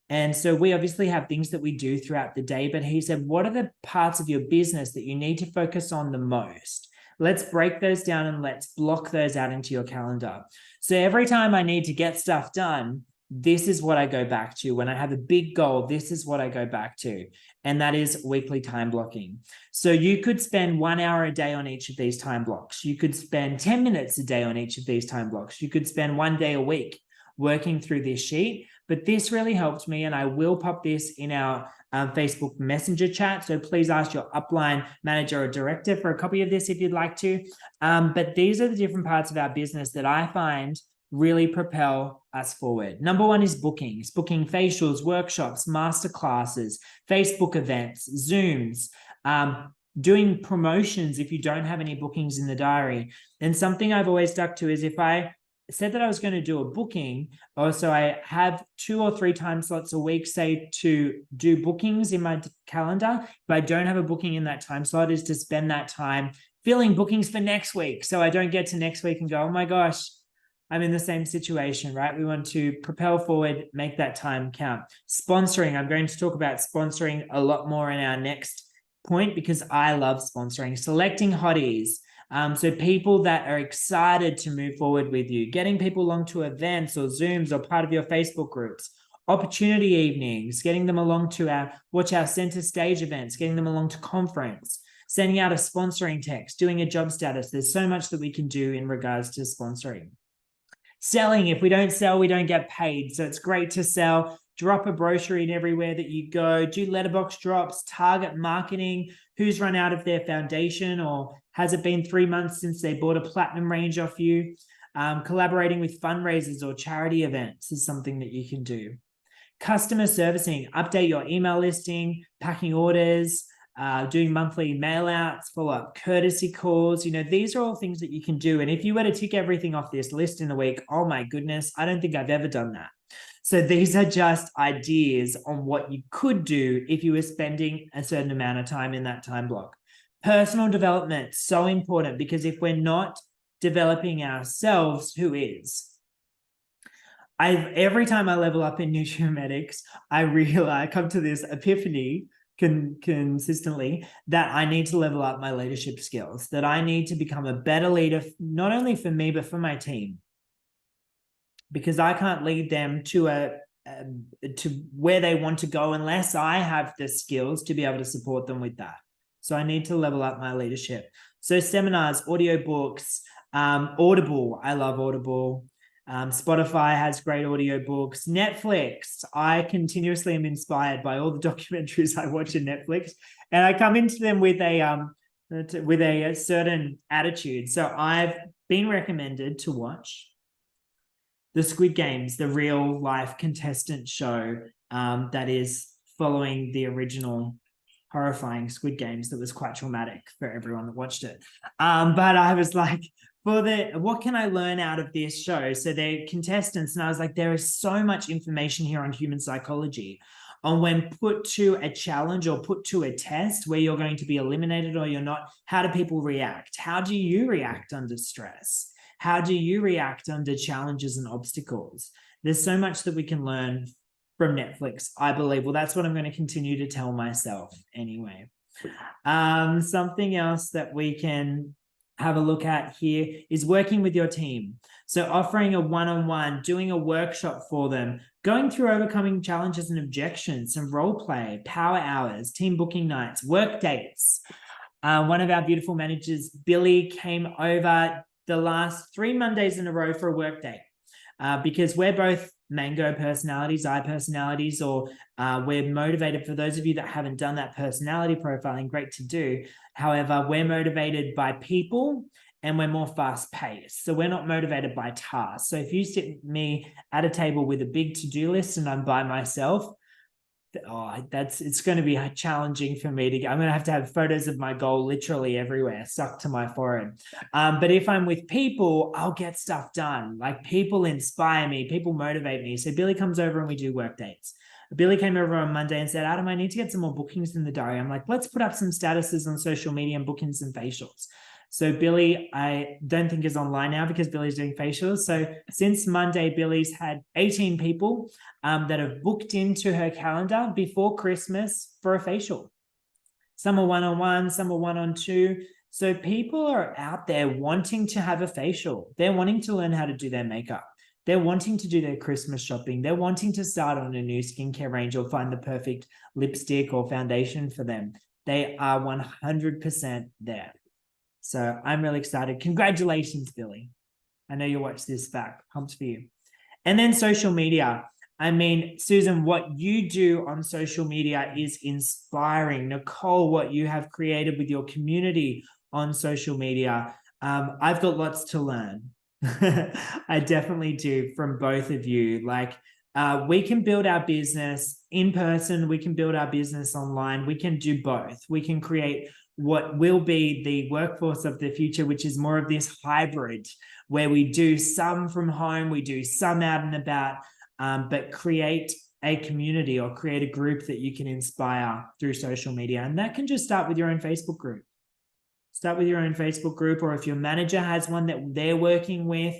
And so we obviously have things that we do throughout the day, but he said, what are the parts of your business that you need to focus on the most? Let's break those down and let's block those out into your calendar. So every time I need to get stuff done, this is what I go back to. When I have a big goal, this is what I go back to. And that is weekly time blocking. So you could spend 1 hour a day on each of these time blocks. You could spend 10 minutes a day on each of these time blocks. You could spend 1 day a week working through this sheet. But this really helped me, and I will pop this in our Facebook Messenger chat. So please ask your upline manager or director for a copy of this if you'd like to. But these are the different parts of our business that I find really propel us forward. Number one is bookings, booking facials, workshops, masterclasses, Facebook events, Zooms, doing promotions if you don't have any bookings in the diary. And something I've always stuck to is if I said that I was going to do a booking, also I have 2 or 3 time slots a week, say, to do bookings in my calendar. If I don't have a booking in that time slot, is to spend that time filling bookings for next week. So I don't get to next week and go, oh my gosh, I'm in the same situation, right? We want to propel forward, make that time count. Sponsoring, I'm going to talk about sponsoring a lot more in our next point because I love sponsoring. Selecting hotties. So people that are excited to move forward with you, getting people along to events or Zooms or part of your Facebook groups, opportunity evenings, getting them along to watch our center stage events, getting them along to conference, sending out a sponsoring text, doing a job status. There's so much that we can do in regards to sponsoring. Selling, if we don't sell, we don't get paid. So it's great to sell. Drop a brochure in everywhere that you go. Do letterbox drops, target marketing. Who's run out of their foundation, or has it been 3 months since they bought a platinum range off you? Collaborating with fundraisers or charity events is something that you can do. Customer servicing, update your email listing, packing orders, doing monthly mail outs, follow up courtesy calls. These are all things that you can do. And if you were to tick everything off this list in a week, oh my goodness, I don't think I've ever done that. So these are just ideas on what you could do if you were spending a certain amount of time in that time block. Personal development, so important, because if we're not developing ourselves, who is? Every time I level up in Nutrimetics, I come to this epiphany consistently that I need to level up my leadership skills, that I need to become a better leader, not only for me, but for my team. Because I can't lead them to where they want to go unless I have the skills to be able to support them with that. So I need to level up my leadership. So seminars, audiobooks, Audible. I love Audible. Spotify has great audiobooks. Netflix. I continuously am inspired by all the documentaries I watch on Netflix, and I come into them with a certain attitude. So I've been recommended to watch the Squid Games, the real life contestant show that is following the original horrifying Squid Games that was quite traumatic for everyone that watched it. But I was like, what can I learn out of this show? So they're contestants, and I was like, there is so much information here on human psychology, on when put to a challenge or put to a test where you're going to be eliminated or you're not, how do people react? How do you react under stress? How do you react under challenges and obstacles? There's so much that we can learn from Netflix, I believe. Well, that's what I'm going to continue to tell myself anyway. Something else that we can have a look at here is working with your team. So offering a one-on-one, doing a workshop for them, going through overcoming challenges and objections, some role play, power hours, team booking nights, work dates. One of our beautiful managers, Billy, came over the last 3 Mondays in a row for a work date because we're both mango personalities, I personalities, or we're motivated. For those of you that haven't done that personality profiling, great to do. However, we're motivated by people and we're more fast paced. So we're not motivated by tasks. So if you sit me at a table with a big to-do list and I'm by myself, it's going to be challenging for me to I'm going to have photos of my goal literally everywhere stuck to my forehead. But if I'm with people, I'll get stuff done. Like, people inspire me, people motivate me. So Billy comes over and we do work dates. Billy came over on Monday and said, Adam, I need to get some more bookings in the diary. I'm like, let's put up some statuses on social media and bookings and facials. So Billy, I don't think is online now because Billy's doing facials. So since Monday, Billy's had 18 people that have booked into her calendar before Christmas for a facial. Some are one-on-one, some are one-on-two. So people are out there wanting to have a facial. They're wanting to learn how to do their makeup. They're wanting to do their Christmas shopping. They're wanting to start on a new skincare range or find the perfect lipstick or foundation for them. They are 100% there. So I'm really excited. Congratulations, Billy. I know you'll watch this back. Pumped for you. And then social media. I mean, Susan, what you do on social media is inspiring. Nicole, what you have created with your community on social media, I've got lots to learn. I definitely do from both of you. Like, we can build our business in person. We can build our business online. We can do both. We can create what will be the workforce of the future, which is more of this hybrid where we do some from home, we do some out and about, but create a community or create a group that you can inspire through social media. And that can just start with your own Facebook group. Start with your own Facebook group, or if your manager has one that they're working with,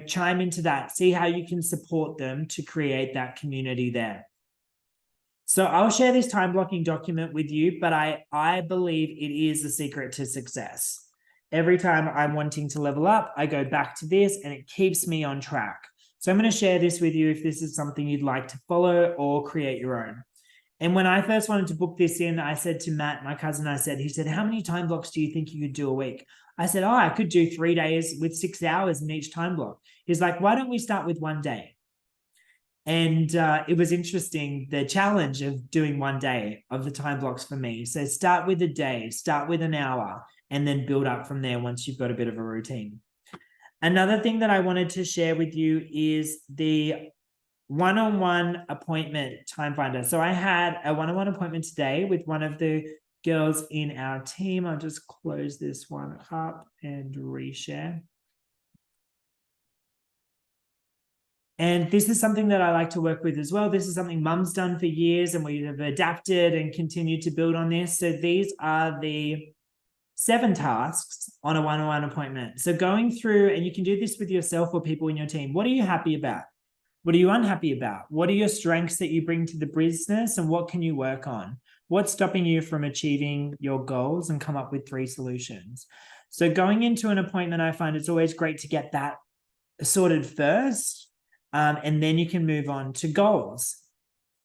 chime into that. See how you can support them to create that community there. So I'll share this time blocking document with you, but I believe it is the secret to success. Every time I'm wanting to level up, I go back to this and it keeps me on track. So I'm going to share this with you if this is something you'd like to follow or create your own. And when I first wanted to book this in, I said to Matt, my cousin, he said, how many time blocks do you think you could do a week? I said, I could do 3 days with 6 hours in each time block. He's like, why don't we start with 1 day? And it was interesting, the challenge of doing 1 day of the time blocks for me. So start with a day, start with an hour, and then build up from there once you've got a bit of a routine. Another thing that I wanted to share with you is the one-on-one appointment time finder. So I had a one-on-one appointment today with one of the girls in our team. I'll just close this one up and reshare. And this is something that I like to work with as well. This is something Mum's done for years and we have adapted and continued to build on this. So these are the 7 tasks on a one-on-one appointment. So going through, and you can do this with yourself or people in your team. What are you happy about? What are you unhappy about? What are your strengths that you bring to the business and what can you work on? What's stopping you from achieving your goals, and come up with 3 solutions. So going into an appointment, I find it's always great to get that sorted first. And then you can move on to goals.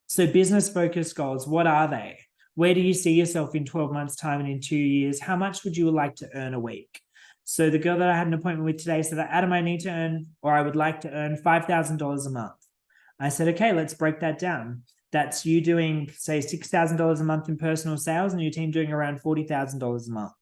So business focused goals, what are they? Where do you see yourself in 12 months time and in 2 years? How much would you like to earn a week? So the girl that I had an appointment with today said, Adam, I need to earn, or I would like to earn $5,000 a month. I said, okay, let's break that down. That's you doing, say, $6,000 a month in personal sales and your team doing around $40,000 a month.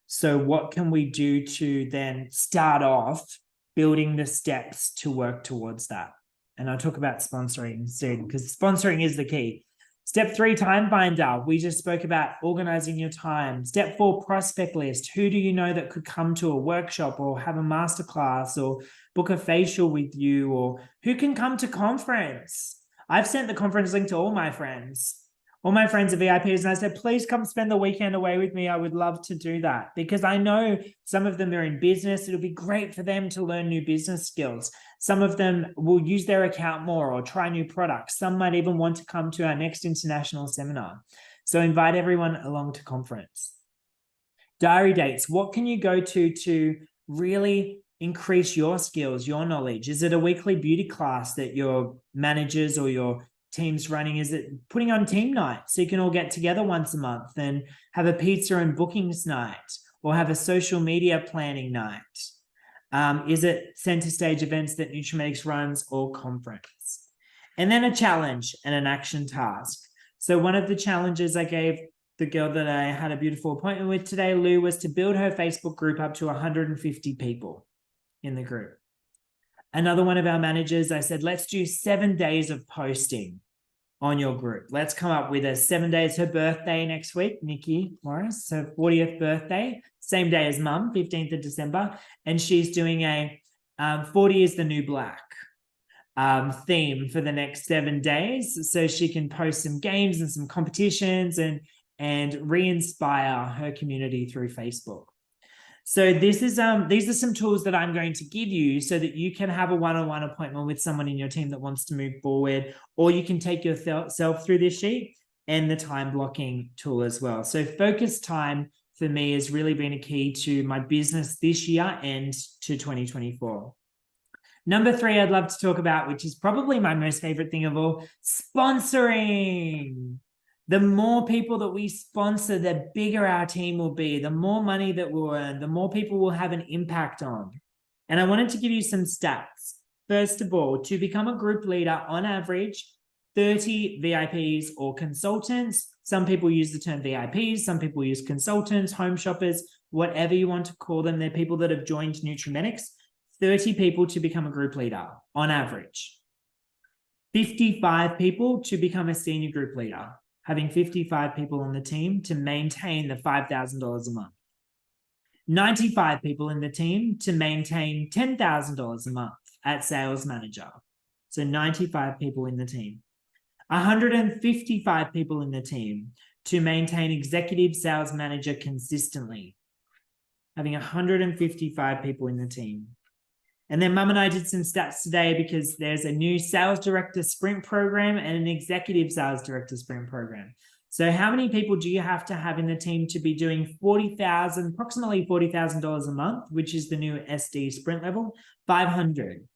So what can we do to then start off building the steps to work towards that. And I'll talk about sponsoring soon because sponsoring is the key. Step 3, time finder. We just spoke about organizing your time. Step 4, prospect list. Who do you know that could come to a workshop or have a masterclass or book a facial with you, or who can come to conference? I've sent the conference link to all my friends. All my friends are VIPs, and I said, please come spend the weekend away with me. I would love to do that because I know some of them are in business. It'll be great for them to learn new business skills. Some of them will use their account more or try new products. Some might even want to come to our next international seminar. So invite everyone along to conference. Diary dates. What can you go to really increase your skills, your knowledge? Is it a weekly beauty class that your managers or your team's running? Is it putting on team night so you can all get together once a month and have a pizza and bookings night, or have a social media planning night? Is it center stage events that Nutrimetics runs, or conference? And then a challenge and an action task. So one of the challenges I gave the girl that I had a beautiful appointment with today, Lou, was to build her Facebook group up to 150 people in the group. Another one of our managers, I said, let's do 7 days of posting on your group. Let's come up with a 7 days. Her birthday next week, Nikki Morris, her 40th birthday, same day as mum, 15th of December. And she's doing a 40 is the new black theme for the next 7 days. So she can post some games and some competitions and re-inspire her community through Facebook. So this is these are some tools that I'm going to give you so that you can have a one-on-one appointment with someone in your team that wants to move forward, or you can take yourself through this sheet and the time blocking tool as well. So focus time for me has really been a key to my business this year and to 2024. Number 3, I'd love to talk about, which is probably my most favorite thing of all, sponsoring. The more people that we sponsor, the bigger our team will be, the more money that we'll earn, the more people will have an impact on. And I wanted to give you some stats. First of all, to become a group leader, on average, 30 VIPs or consultants. Some people use the term VIPs, some people use consultants, home shoppers, whatever you want to call them. They're people that have joined Nutrimetics. 30 people to become a group leader on average. 55 people to become a senior group leader, having 55 people on the team to maintain the $5,000 a month. 95 people in the team to maintain $10,000 a month at sales manager. So 95 people in the team. 155 people in the team to maintain executive sales manager consistently, having 155 people in the team. And then Mum and I did some stats today because there's a new sales director sprint program and an executive sales director sprint program. So how many people do you have to have in the team to be doing approximately $40,000 a month, which is the new SD sprint level? 500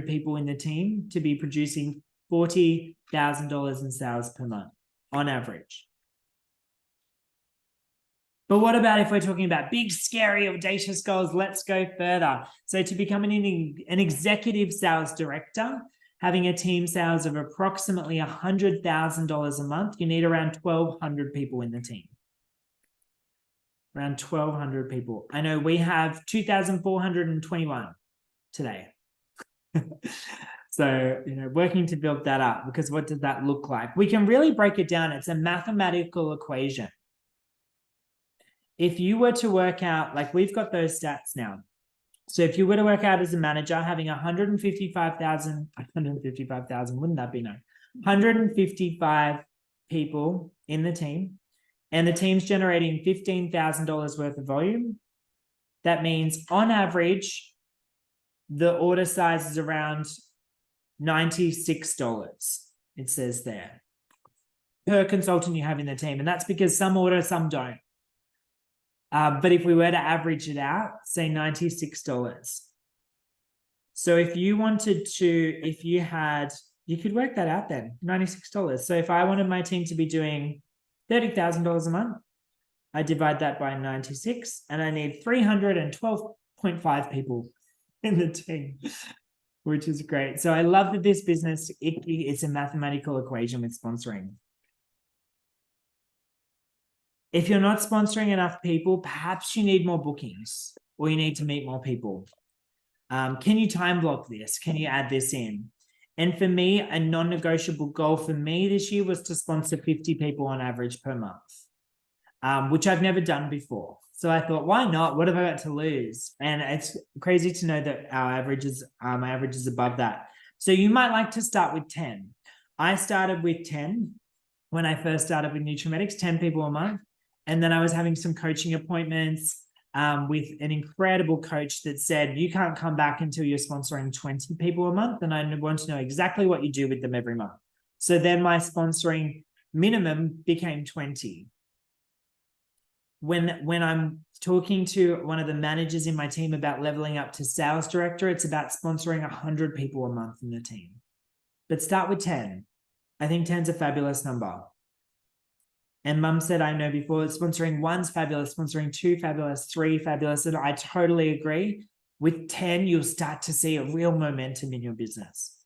people in the team to be producing $40,000 in sales per month on average. But what about if we're talking about big, scary, audacious goals? Let's go further. So to become an executive sales director, having a team sales of approximately $100,000 a month, you need around 1,200 people in the team. Around 1,200 people. I know we have 2,421 today. So, working to build that up, because what does that look like? We can really break it down. It's a mathematical equation. If you were to work out, like we've got those stats now. So if you were to work out as a manager, having 155,000, wouldn't that be nice? 155 people in the team, and the team's generating $15,000 worth of volume. That means on average, the order size is around $96, it says there, per consultant you have in the team. And that's because some order, some don't. But if we were to average it out, say $96. So if you wanted to, you could work that out then, $96. So if I wanted my team to be doing $30,000 a month, I divide that by 96 and I need 312.5 people in the team, which is great. So I love that this business, it's a mathematical equation with sponsoring. If you're not sponsoring enough people, perhaps you need more bookings or you need to meet more people. Can you time block this? Can you add this in? And for me, a non-negotiable goal for me this year was to sponsor 50 people on average per month, which I've never done before. So I thought, why not? What have I got to lose? And it's crazy to know that my average is above that. So you might like to start with 10. I started with 10 when I first started with Nutrimetics, 10 people a month. And then I was having some coaching appointments with an incredible coach that said, you can't come back until you're sponsoring 20 people a month. And I want to know exactly what you do with them every month. So then my sponsoring minimum became 20. When I'm talking to one of the managers in my team about leveling up to sales director, it's about sponsoring 100 people a month in the team. But start with 10. I think 10's a fabulous number. And mum said, I know before, sponsoring 1's fabulous, sponsoring 2 fabulous, 3 fabulous. And I totally agree. With 10, you'll start to see a real momentum in your business.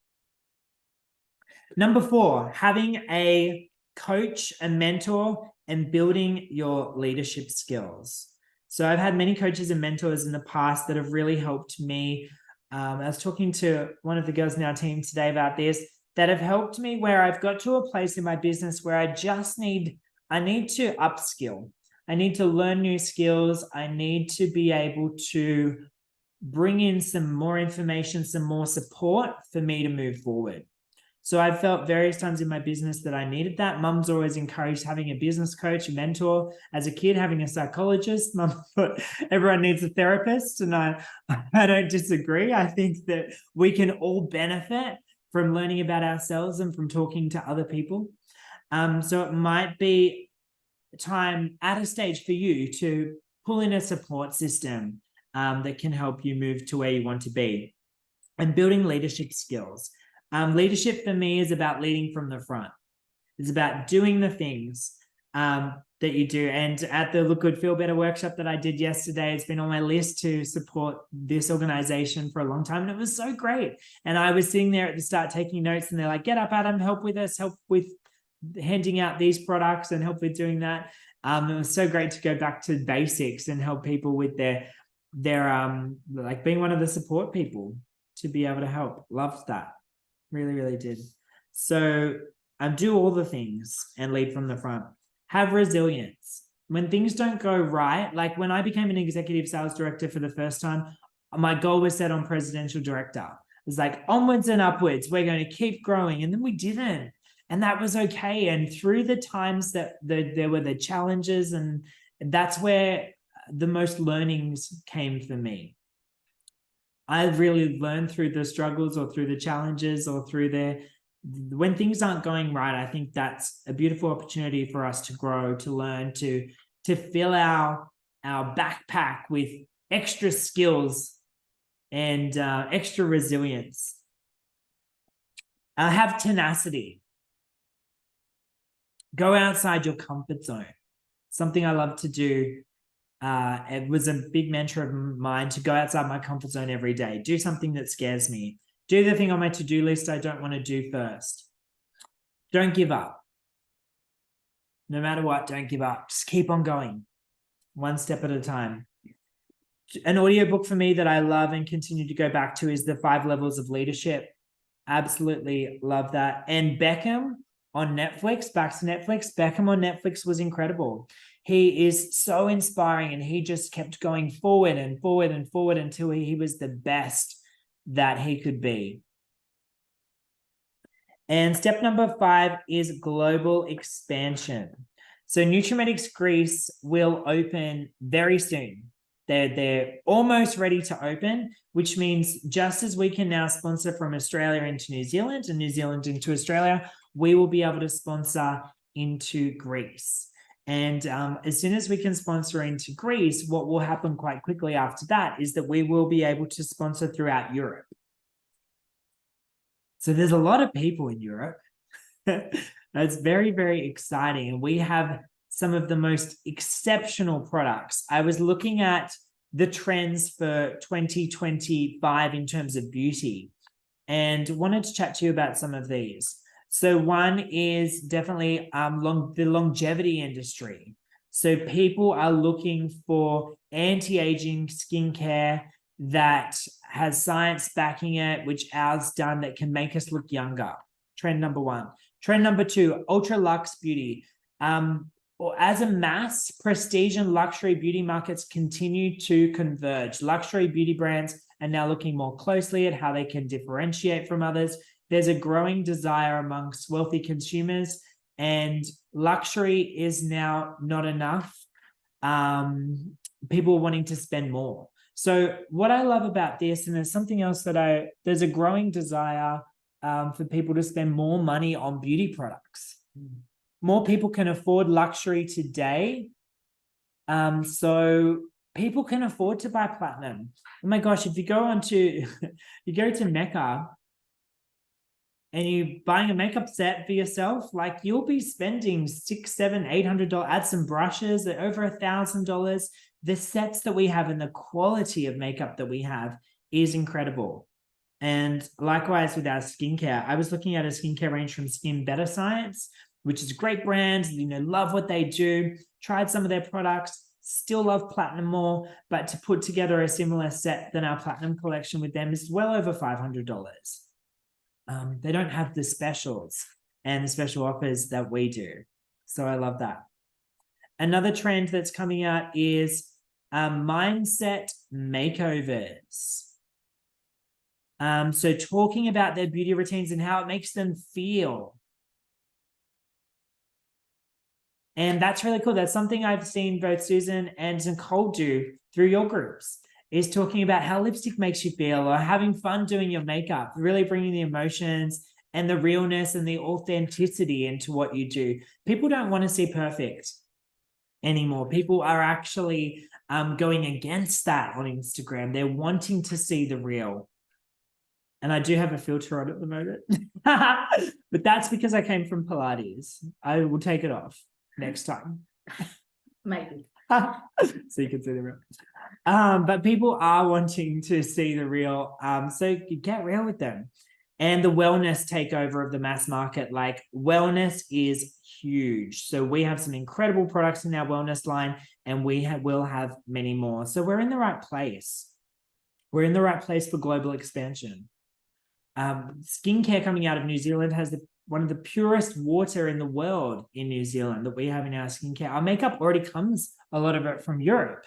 Number 4, having a coach, a mentor, and building your leadership skills. So I've had many coaches and mentors in the past that have really helped me. I was talking to one of the girls in our team today about this, that have helped me where I've got to a place in my business where I need to upskill. I need to learn new skills. I need to be able to bring in some more information, some more support for me to move forward. So I've felt various times in my business that I needed that. Mum's always encouraged having a business coach, a mentor. As a kid, having a psychologist. Mum thought everyone needs a therapist, and I don't disagree. I think that we can all benefit from learning about ourselves and from talking to other people. So it might be time at a stage for you to pull in a support system that can help you move to where you want to be. And building leadership skills. Leadership for me is about leading from the front. It's about doing the things that you do. And at the Look Good, Feel Better workshop that I did yesterday, it's been on my list to support this organization for a long time. And it was so great. And I was sitting there at the start taking notes, and they're like, get up, Adam, help with us, help with handing out these products and help with doing that. It was so great to go back to basics and help people with their like being one of the support people to be able to help. Loved that. Really, really did. So do all the things and lead from the front. Have resilience. When things don't go right, like when I became an executive sales director for the first time, my goal was set on presidential director. It was like onwards and upwards. We're going to keep growing. And then we didn't. And that was okay. And through the times that there were the challenges, and that's where the most learnings came for me. I really learned through the struggles or through the challenges or through when things aren't going right. I think that's a beautiful opportunity for us to grow, to learn, to fill our backpack with extra skills and extra resilience. Have tenacity. Go outside your comfort zone. Something I love to do. It was a big mantra of mine to go outside my comfort zone every day. Do something that scares me. Do the thing on my to-do list I don't want to do first. Don't give up. No matter what, don't give up. Just keep on going. One step at a time. An audiobook for me that I love and continue to go back to is The 5 Levels of Leadership. Absolutely love that. And Beckham on Netflix, back to Netflix. Beckham on Netflix was incredible. He is so inspiring, and he just kept going forward and forward and forward until he was the best that he could be. And step number 5 is global expansion. So Nutrimetics Greece will open very soon. They're almost ready to open, which means just as we can now sponsor from Australia into New Zealand and New Zealand into Australia, we will be able to sponsor into Greece. And as soon as we can sponsor into Greece, what will happen quite quickly after that is that we will be able to sponsor throughout Europe. So there's a lot of people in Europe. It's very, very exciting. And we have some of the most exceptional products. I was looking at the trends for 2025 in terms of beauty and wanted to chat to you about some of these. So one is definitely the longevity industry. So people are looking for anti-aging skincare that has science backing it, which ours done, that can make us look younger. Trend number one. Trend number two, ultra luxe beauty. Or as a mass, prestige and luxury beauty markets continue to converge. Luxury beauty brands are now looking more closely at how they can differentiate from others. There's a growing desire amongst wealthy consumers, and luxury is now not enough. People are wanting to spend more. So what I love about this, and there's something else that there's a growing desire for people to spend more money on beauty products. More people can afford luxury today. So people can afford to buy platinum. Oh my gosh, if you go you go to Mecca and you're buying a makeup set for yourself, like you'll be spending $600, $700, $800. Add some brushes at over $1,000. The sets that we have and the quality of makeup that we have is incredible. And likewise with our skincare, I was looking at a skincare range from Skin Better Science, which is a great brand, love what they do, tried some of their products, still love platinum more, but to put together a similar set than our platinum collection with them is well over $500. They don't have the specials and the special offers that we do. So I love that. Another trend that's coming out is mindset makeovers. So talking about their beauty routines and how it makes them feel. And that's really cool. That's something I've seen both Susan and Nicole do through your groups, is talking about how lipstick makes you feel, or having fun doing your makeup, really bringing the emotions and the realness and the authenticity into what you do. People don't want to see perfect anymore. People are actually going against that on Instagram. They're wanting to see the real. And I do have a filter on at the moment. But that's because I came from Pilates. I will take it off next time. Maybe. So you can see the real. But people are wanting to see the real. So get real with them. And the wellness takeover of the mass market, like wellness is huge. So we have some incredible products in our wellness line, and will have many more. So we're in the right place. We're in the right place for global expansion. Skincare coming out of New Zealand has one of the purest water in the world in New Zealand that we have in our skincare. Our makeup already comes, a lot of it, from Europe.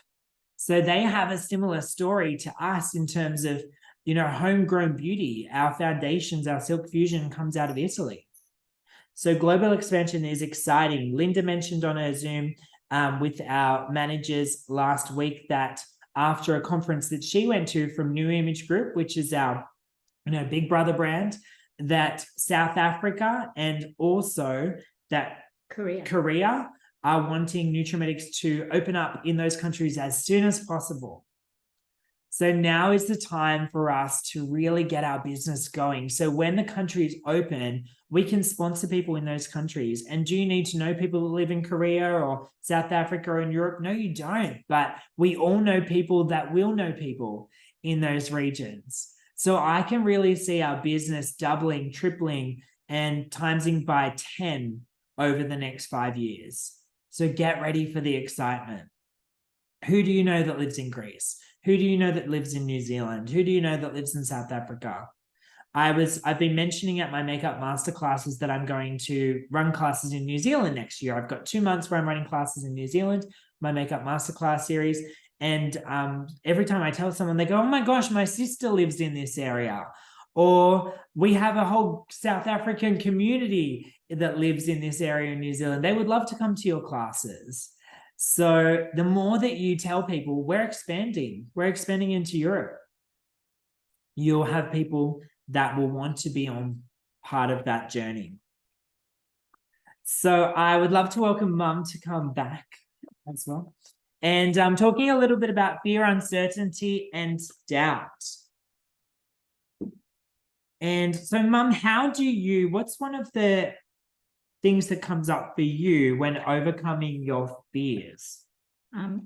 So they have a similar story to us in terms of, homegrown beauty. Our foundations, our Silk Fusion comes out of Italy. So global expansion is exciting. Linda mentioned on her Zoom with our managers last week that after a conference that she went to from New Image Group, which is our big brother brand, that South Africa and also that Korea are wanting Nutrimetics to open up in those countries as soon as possible. So now is the time for us to really get our business going. So when the countries open, we can sponsor people in those countries. And do you need to know people that live in Korea or South Africa or in Europe? No, you don't. But we all know people that will know people in those regions. So I can really see our business doubling, tripling, and timesing by 10 over the next 5 years. So get ready for the excitement. Who do you know that lives in Greece? Who do you know that lives in New Zealand? Who do you know that lives in South Africa? I've been mentioning at my makeup masterclasses that I'm going to run classes in New Zealand next year. I've got 2 months where I'm running classes in New Zealand, my makeup masterclass series. And every time I tell someone, they go, oh my gosh, my sister lives in this area. Or we have a whole South African community that lives in this area in New Zealand. They would love to come to your classes. So the more that you tell people, we're expanding into Europe, you'll have people that will want to be on part of that journey. So I would love to welcome Mum to come back as well. And I'm talking a little bit about fear, uncertainty, and doubt. And so, Mum, what's one of the things that comes up for you when overcoming your fears?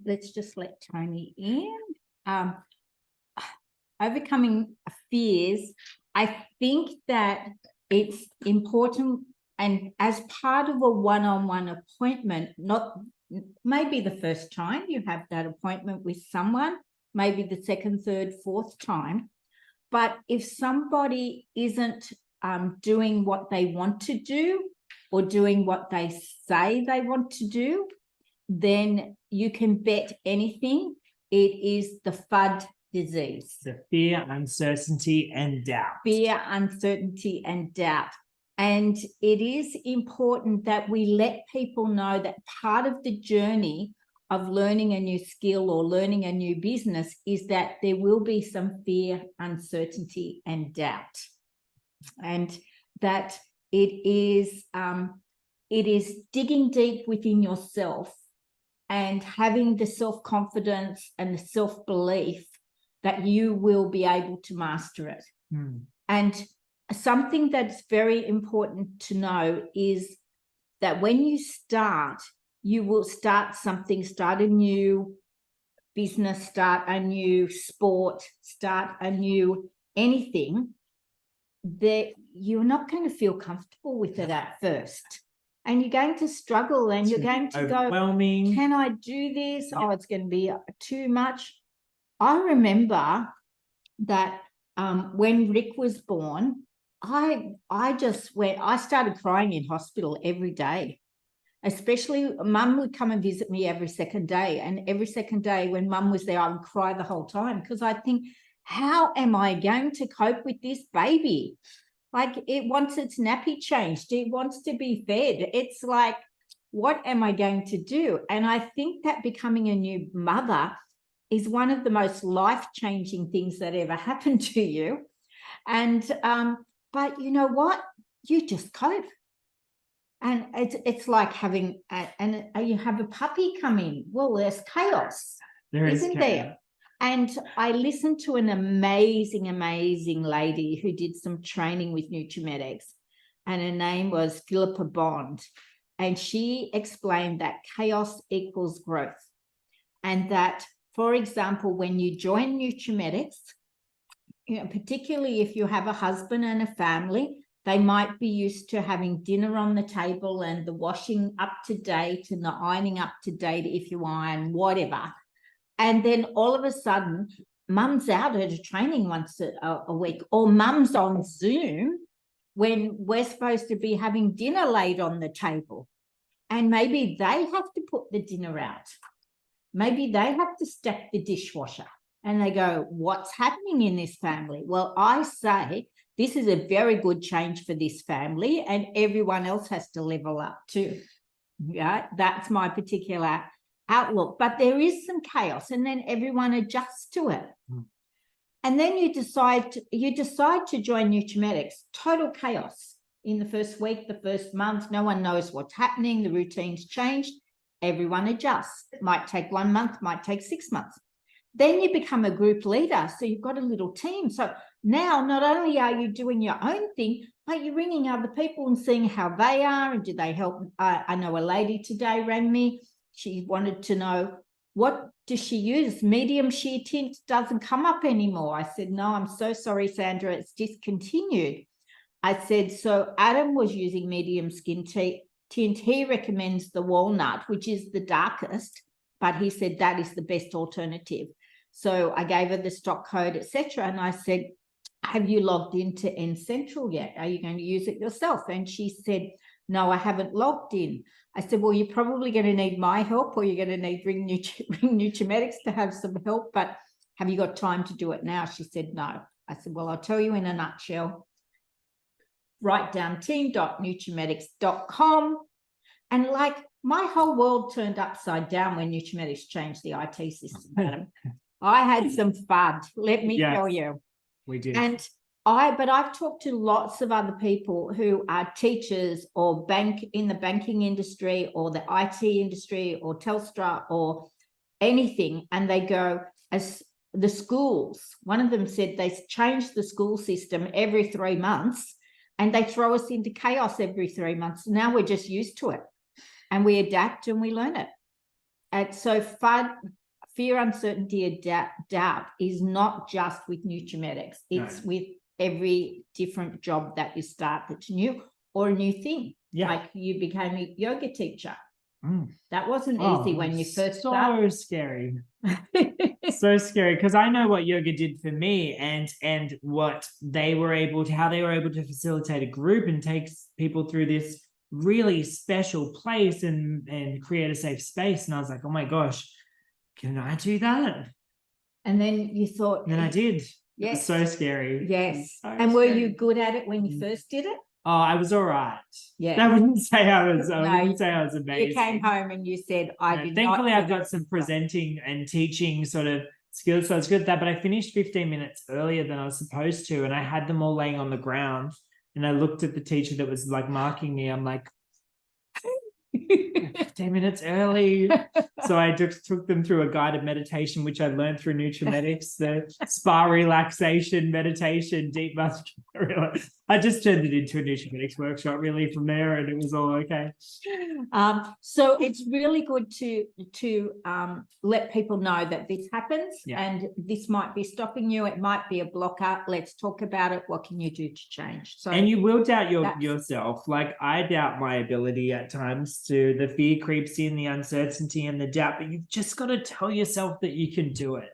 Let's just let Tony in. Overcoming fears, I think that it's important, and as part of a one-on-one appointment, not maybe the first time you have that appointment with someone, maybe the second, third, fourth time, But if somebody isn't doing what they want to do or doing what they say they want to do, then you can bet anything it is the FUD disease. The fear, uncertainty, and doubt. Fear, uncertainty, and doubt. And it is important that we let people know that part of the journey of learning a new skill or learning a new business is that there will be some fear, uncertainty, and doubt. And that it is digging deep within yourself and having the self-confidence and the self-belief that you will be able to master it. And something that's very important to know is that when you start, you will start something, start a new business, start a new sport, start a new anything, that you're not going to feel comfortable with it at first. And you're going to struggle and you're going to go, can I do this? Oh, it's going to be too much. I remember that when Rick was born, I started crying in hospital every day. Especially Mum would come and visit me every second day. And every second day when Mum was there, I would cry the whole time because I think, how am I going to cope with this baby? Like, it wants its nappy changed. It wants to be fed. It's like, what am I going to do? And I think that becoming a new mother is one of the most life-changing things that ever happened to you. And, but you know what? You just cope. And it's like having, you have a puppy come in. Well, there's chaos, isn't there? And I listened to an amazing, amazing lady who did some training with Nutrimetics, and her name was Philippa Bond. And she explained that chaos equals growth. And that, for example, when you join Nutrimetics, particularly if you have a husband and a family, they might be used to having dinner on the table and the washing up to date and the ironing up to date if you iron, whatever. And then all of a sudden, Mum's out at a training once a week, or Mum's on Zoom when we're supposed to be having dinner laid on the table. And maybe they have to put the dinner out. Maybe they have to stack the dishwasher. And they go, what's happening in this family? Well, I say, this is a very good change for this family, and everyone else has to level up too. Yeah, that's my particular outlook. But there is some chaos, and then everyone adjusts to it. And then you decide to join Nutrimetics. Total chaos in the first week, the first month. No one knows what's happening. The routine's changed. Everyone adjusts. It might take 1 month, might take 6 months. Then you become a group leader. So you've got a little team. So now not only are you doing your own thing, but you're ringing other people and seeing how they are and do they help. I know a lady today rang me. She wanted to know, what does she use? Medium sheer tint doesn't come up anymore. I said, no, I'm so sorry, Sandra, it's discontinued. I said, so Adam was using medium skin tint. He recommends the walnut, which is the darkest, but he said that is the best alternative. So I gave her the stock code, etc. And I said, have you logged into N Central yet? Are you going to use it yourself? And she said, no, I haven't logged in. I said, well, you're probably going to need my help, or you're going to need ring Nutrimetics to have some help, but have you got time to do it now? She said, no. I said, well, I'll tell you in a nutshell. Write down team.nutrimetics.com. And like, my whole world turned upside down when Nutrimetics changed the IT system, Adam. I had some fun, let me tell you. We did. And I've talked to lots of other people who are teachers or in the banking industry or the IT industry or Telstra or anything, and they go, as the schools, one of them said they changed the school system every 3 months and they throw us into chaos every 3 months. Now we're just used to it and we adapt and we learn it. And so fear, uncertainty, and doubt is not just with Nutrimetics. It's with every different job that you start that's new or a new thing. Like you became a yoga teacher. That wasn't easy when you first started. So scary. So scary, because I know what yoga did for me, and what they were able to, how they were able to facilitate a group and take people through this really special place and create a safe space. And I was like, oh my gosh, can I do that? And then you thought, And then I did. It was yes, so scary. yes. So And were you scary. good at it when you first did it? Oh, I was all right. Yeah. I wouldn't say I was. I No, wouldn't say I was amazing. You came home and you said, I No, did thankfully, not. I've got some presenting and teaching sort of skills, so it's good at that. But I finished 15 minutes earlier than I was supposed to, and I had them all laying on the ground. And I looked at the teacher that was like marking me. I'm like, 15 minutes early. So I took them through a guided meditation, which I learned through Nutrimetics, the spa relaxation meditation, deep muscular. I just turned it into a Nutrimetics workshop really from there, and it was all okay. So it's really good to let people know that this happens, Yeah. and this might be stopping you. It might be a blocker. Let's talk about it. What can you do to change? So, and you will doubt that's- yourself. Like I doubt my ability at times too. The fear creeps in, the uncertainty and the doubt, but you've just got to tell yourself that you can do it.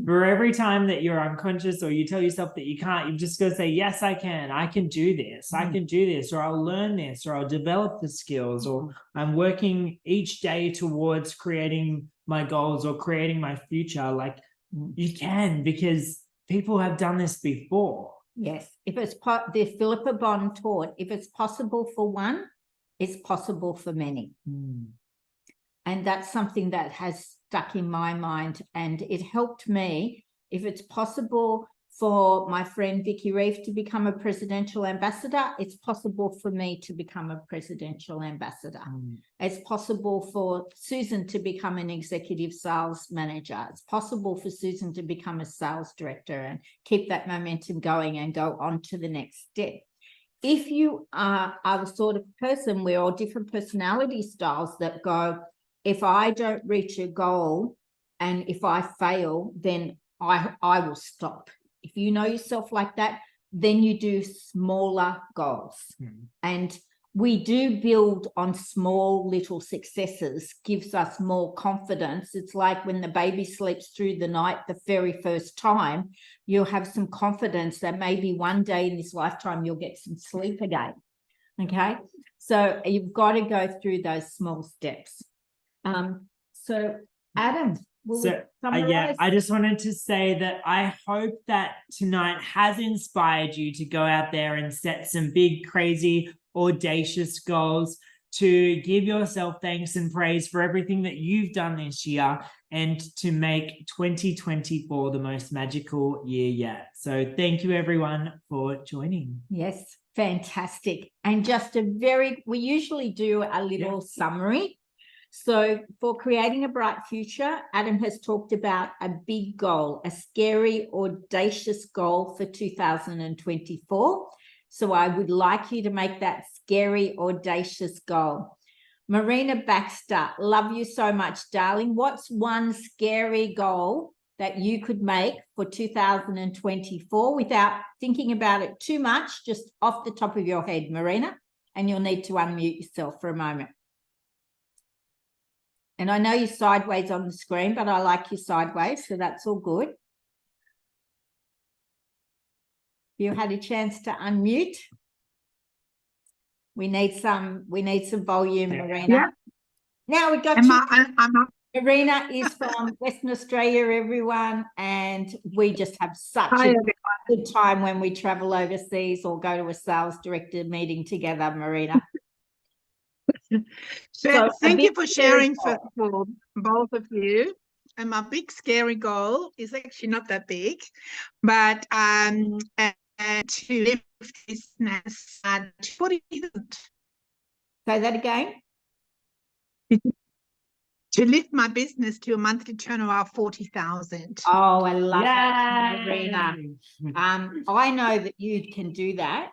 For every time that you're unconscious or you tell yourself that you can't, you've just got to say, yes, I can do this, I can do this, or I'll learn this, or I'll develop the skills, or I'm working each day towards creating my goals or creating my future. Like you can, because people have done this before. Yes, if it's the Philippa Bond taught, if it's possible for one, it's possible for many. And that's something that has stuck in my mind, and it helped me. If it's possible for my friend Vicky Reeve to become a presidential ambassador, it's possible for me to become a presidential ambassador. It's possible for Susan to become an executive sales manager. It's possible for Susan to become a sales director and keep that momentum going and go on to the next step. If you are the sort of person, we're all different personality styles that go, if I don't reach a goal and if I fail, then I will stop. If you know yourself like that, then you do smaller goals. And we do build on small little successes, gives us more confidence. It's like when the baby sleeps through the night the very first time, you'll have some confidence that maybe one day in this lifetime you'll get some sleep again. Okay, so you've got to go through those small steps. So Adam, I just wanted to say that I hope that tonight has inspired you to go out there and set some big, crazy, audacious goals, to give yourself thanks and praise for everything that you've done this year, and to make 2024 the most magical year yet. So thank you everyone for joining. Yes, fantastic. And just we usually do a little summary. So for creating a bright future, Adam has talked about a big goal, a scary, audacious goal for 2024. So I would like you to make that scary, audacious goal. Marina Baxter, love you so much, darling. What's one scary goal that you could make for 2024 without thinking about it too much, just off the top of your head, Marina? And you'll need to unmute yourself for a moment. And I know you're sideways on the screen, but I like you sideways, so that's all good. You had a chance to unmute. We need some volume, Marina. Yeah. Now we got Marina is from Western Australia, everyone, and we just have such a good time when we travel overseas or go to a sales director meeting together, Marina. So thank you for sharing, first of all, both of you. And my big scary goal is actually not that big, but to live business at 40,000. Say that again. To lift my business to a monthly turnover of 40,000. Oh, I love that, Marina. I know that you can do that.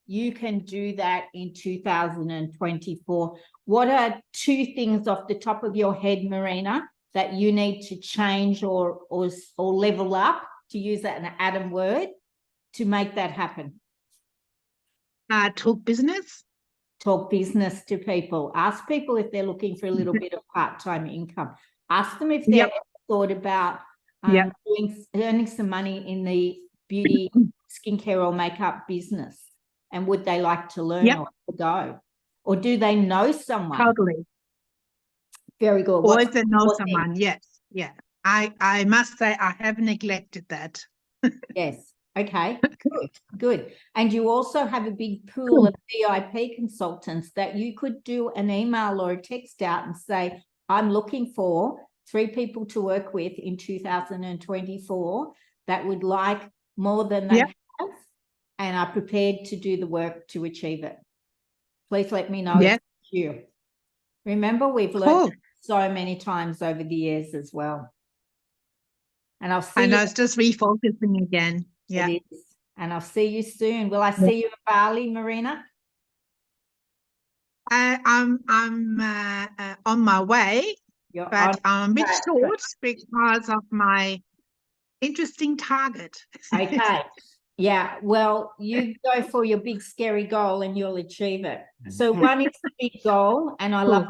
You can do that in 2024. What are two things off the top of your head, Marina, that you need to change or level up, to use that an Adam word, to make that happen? Talk business. Talk business to people. Ask people if they're looking for a little bit of part-time income. Ask them if they've thought about Yeah. earning some money in the beauty, skincare or makeup business? And would they like to learn Yep. or go? Or do they know someone? Totally. Very good. Or What's if they know your thing? someone, yes. Yeah. I must say I have neglected that. Yes. Okay. Good. Good. And you also have a big pool of VIP consultants that you could do an email or a text out and say, I'm looking for 3 people to work with in 2024 that would like more than they Yep. have and are prepared to do the work to achieve it. Please let me know. Yes. If it's you. Remember, we've learned Cool. it so many times over the years as well. And I'll see I know you. it's just refocusing again. Yeah. It is. And I'll see you soon. Will I see you in Bali, Marina? I'm on my way, You're but I'm a bit okay. short because of my interesting target. Okay. Yeah. Well, you go for your big scary goal and you'll achieve it. So one is the big goal, and I love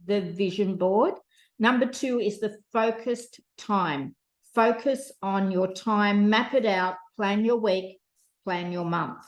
the vision board. Number 2 is the focused time. Focus on your time, map it out, plan your week, plan your month,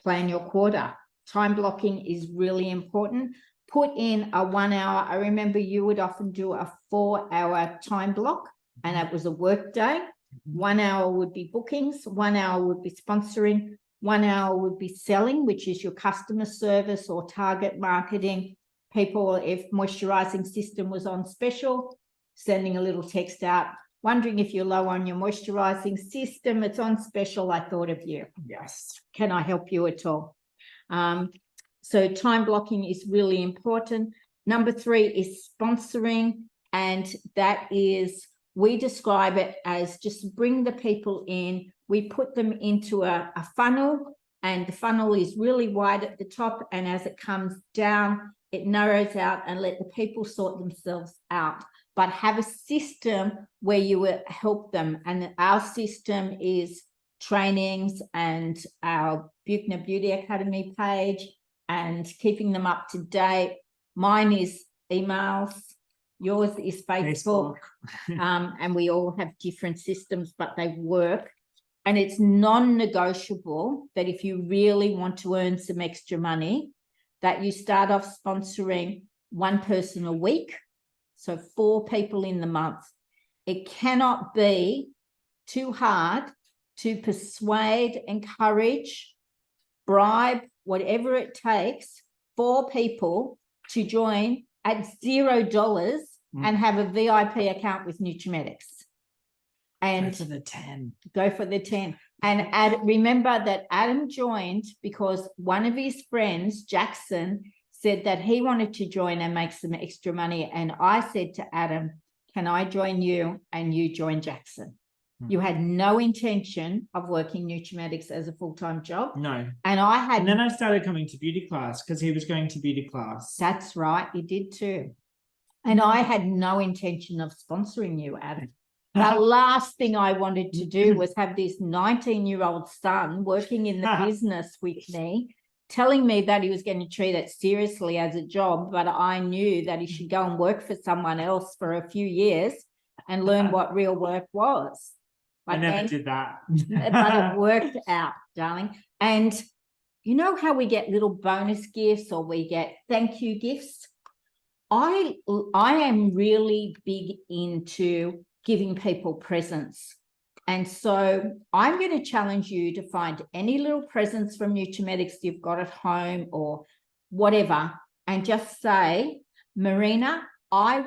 plan your quarter. Time blocking is really important. Put in a 1 hour. I remember you would often do a 4-hour time block, and that was a work day. 1 hour would be bookings, 1 hour would be sponsoring, 1 hour would be selling, which is your customer service or target marketing. People, if moisturizing system was on special, sending a little text out, wondering if you're low on your moisturizing system, it's on special, I thought of you. Yes. Can I help you at all? So time blocking is really important. Number 3 is sponsoring, and that is, we describe it as just bring the people in. We put them into a funnel, and the funnel is really wide at the top, and as it comes down, it narrows out, and let the people sort themselves out. But have a system where you will help them. And our system is trainings and our Buechner Beauty Academy page and keeping them up to date. Mine is emails. Yours is Facebook. And we all have different systems, but they work. And it's non-negotiable that if you really want to earn some extra money, that you start off sponsoring 1 person a week. So 4 people in the month. It cannot be too hard to persuade, encourage, bribe, whatever it takes, 4 people to join at $0 and have a VIP account with Nutrimetics. And go for the 10. Go for the 10. And remember that Adam joined because one of his friends, Jackson, said that he wanted to join and make some extra money. And I said to Adam, can I join you? And you joined Jackson. You had no intention of working Nutrimetics as a full-time job. No. And then I started coming to beauty class because he was going to beauty class. That's right. You did too. And I had no intention of sponsoring you, Adam. The last thing I wanted to do was have this 19-year-old son working in the business with me, telling me that he was going to treat it seriously as a job, but I knew that he should go and work for someone else for a few years and learn what real work was. I never did that. But it worked out, darling. And you know how we get little bonus gifts or we get thank you gifts? I am really big into giving people presents. And so I'm going to challenge you to find any little presents from Nutrimetics you've got at home or whatever, and just say, Marina, I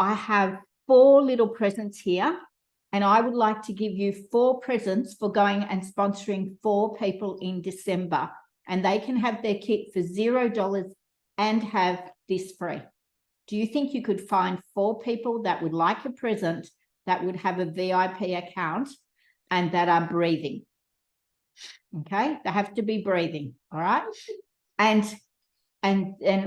have 4 little presents here, and I would like to give you 4 presents for going and sponsoring 4 people in December, and they can have their kit for $0 and have this free. Do you think you could find 4 people that would like a present that would have a VIP account and that are breathing? Okay, they have to be breathing. All right. And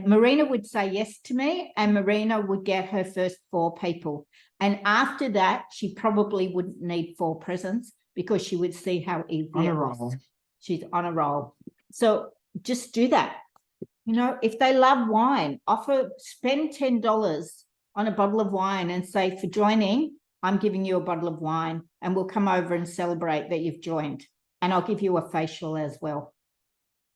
Marina would say yes to me, and Marina would get her first 4 people. And after that, she probably wouldn't need 4 presents because she would see how easy On it a was. roll. She's on a roll. So just do that. You know, if they love wine, spend $10 on a bottle of wine and say, for joining, I'm giving you a bottle of wine, and we'll come over and celebrate that you've joined. And I'll give you a facial as well.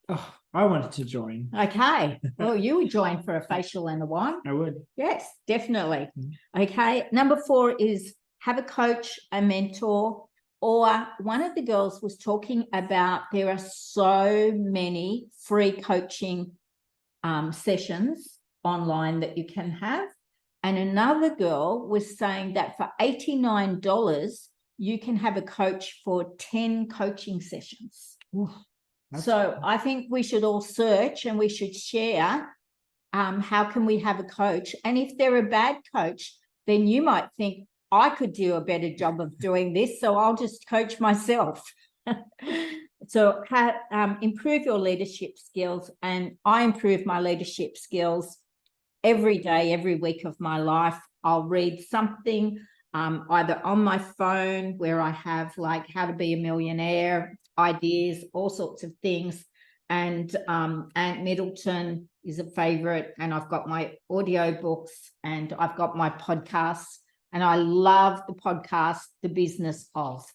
Oh, I wanted to join. Okay. Well, you would join for a facial and a wine. I would. Yes, definitely. Okay. Number 4 is have a coach, a mentor, or one of the girls was talking about there are so many free coaching sessions online that you can have. And another girl was saying that for $89, you can have a coach for 10 coaching sessions. Ooh, so I think we should all search and we should share how can we have a coach. And if they're a bad coach, then you might think, I could do a better job of doing this, so I'll just coach myself. So improve your leadership skills. And I improve my leadership skills every day, every week of my life. I'll read something either on my phone where I have like how to be a millionaire, ideas, all sorts of things. And Aunt Middleton is a favorite. And I've got my audio books and I've got my podcasts. And I love the podcast, The Business Of.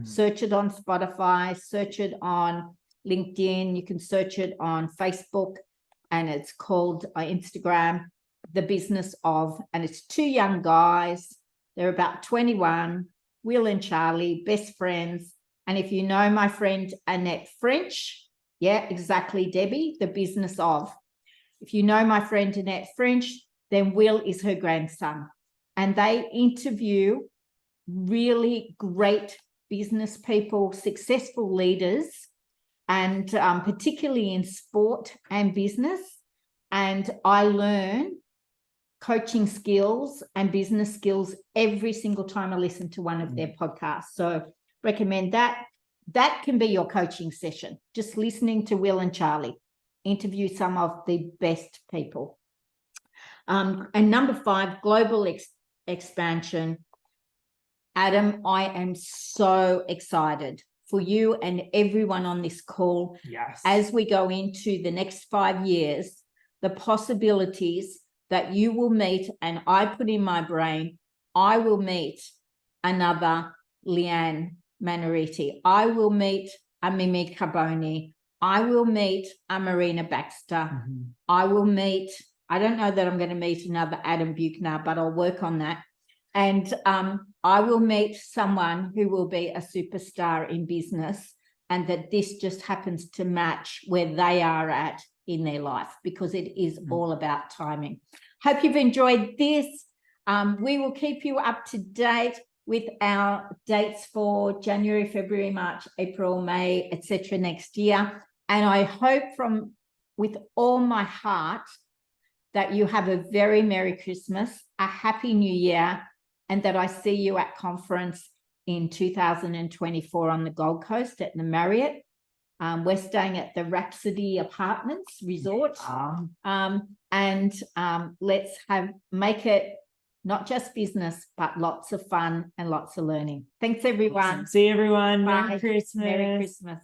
Search it on Spotify, search it on LinkedIn. You can search it on Facebook, and it's called Instagram, The Business Of. And it's 2 young guys. They're about 21, Will and Charlie, best friends. And if you know my friend Annette French, yeah, exactly, Debbie, The Business Of. If you know my friend Annette French, then Will is her grandson. And they interview really great business people, successful leaders, and particularly in sport and business. And I learn coaching skills and business skills every single time I listen to one of their podcasts. So recommend that. That can be your coaching session, just listening to Will and Charlie interview some of the best people. And number 5, global expansion. Adam, I am so excited for you and everyone on this call. Yes. As we go into the next 5 years, the possibilities that you will meet, and I put in my brain, I will meet another Leanne Manariti. I will meet a Mimi Carboni. I will meet a Marina Baxter. I will meet, I don't know that I'm going to meet another Adam Buechner, but I'll work on that. And I will meet someone who will be a superstar in business, and that this just happens to match where they are at in their life, because it is all about timing. Hope you've enjoyed this. We will keep you up to date with our dates for January, February, March, April, May, etc. next year. And I hope with all my heart that you have a very Merry Christmas, a Happy New Year, and that I see you at conference in 2024 on the Gold Coast at the Marriott. We're staying at the Rhapsody Apartments Resort. Let's make it not just business, but lots of fun and lots of learning. Thanks, everyone. See you, everyone. Bye. Merry Christmas. Merry Christmas.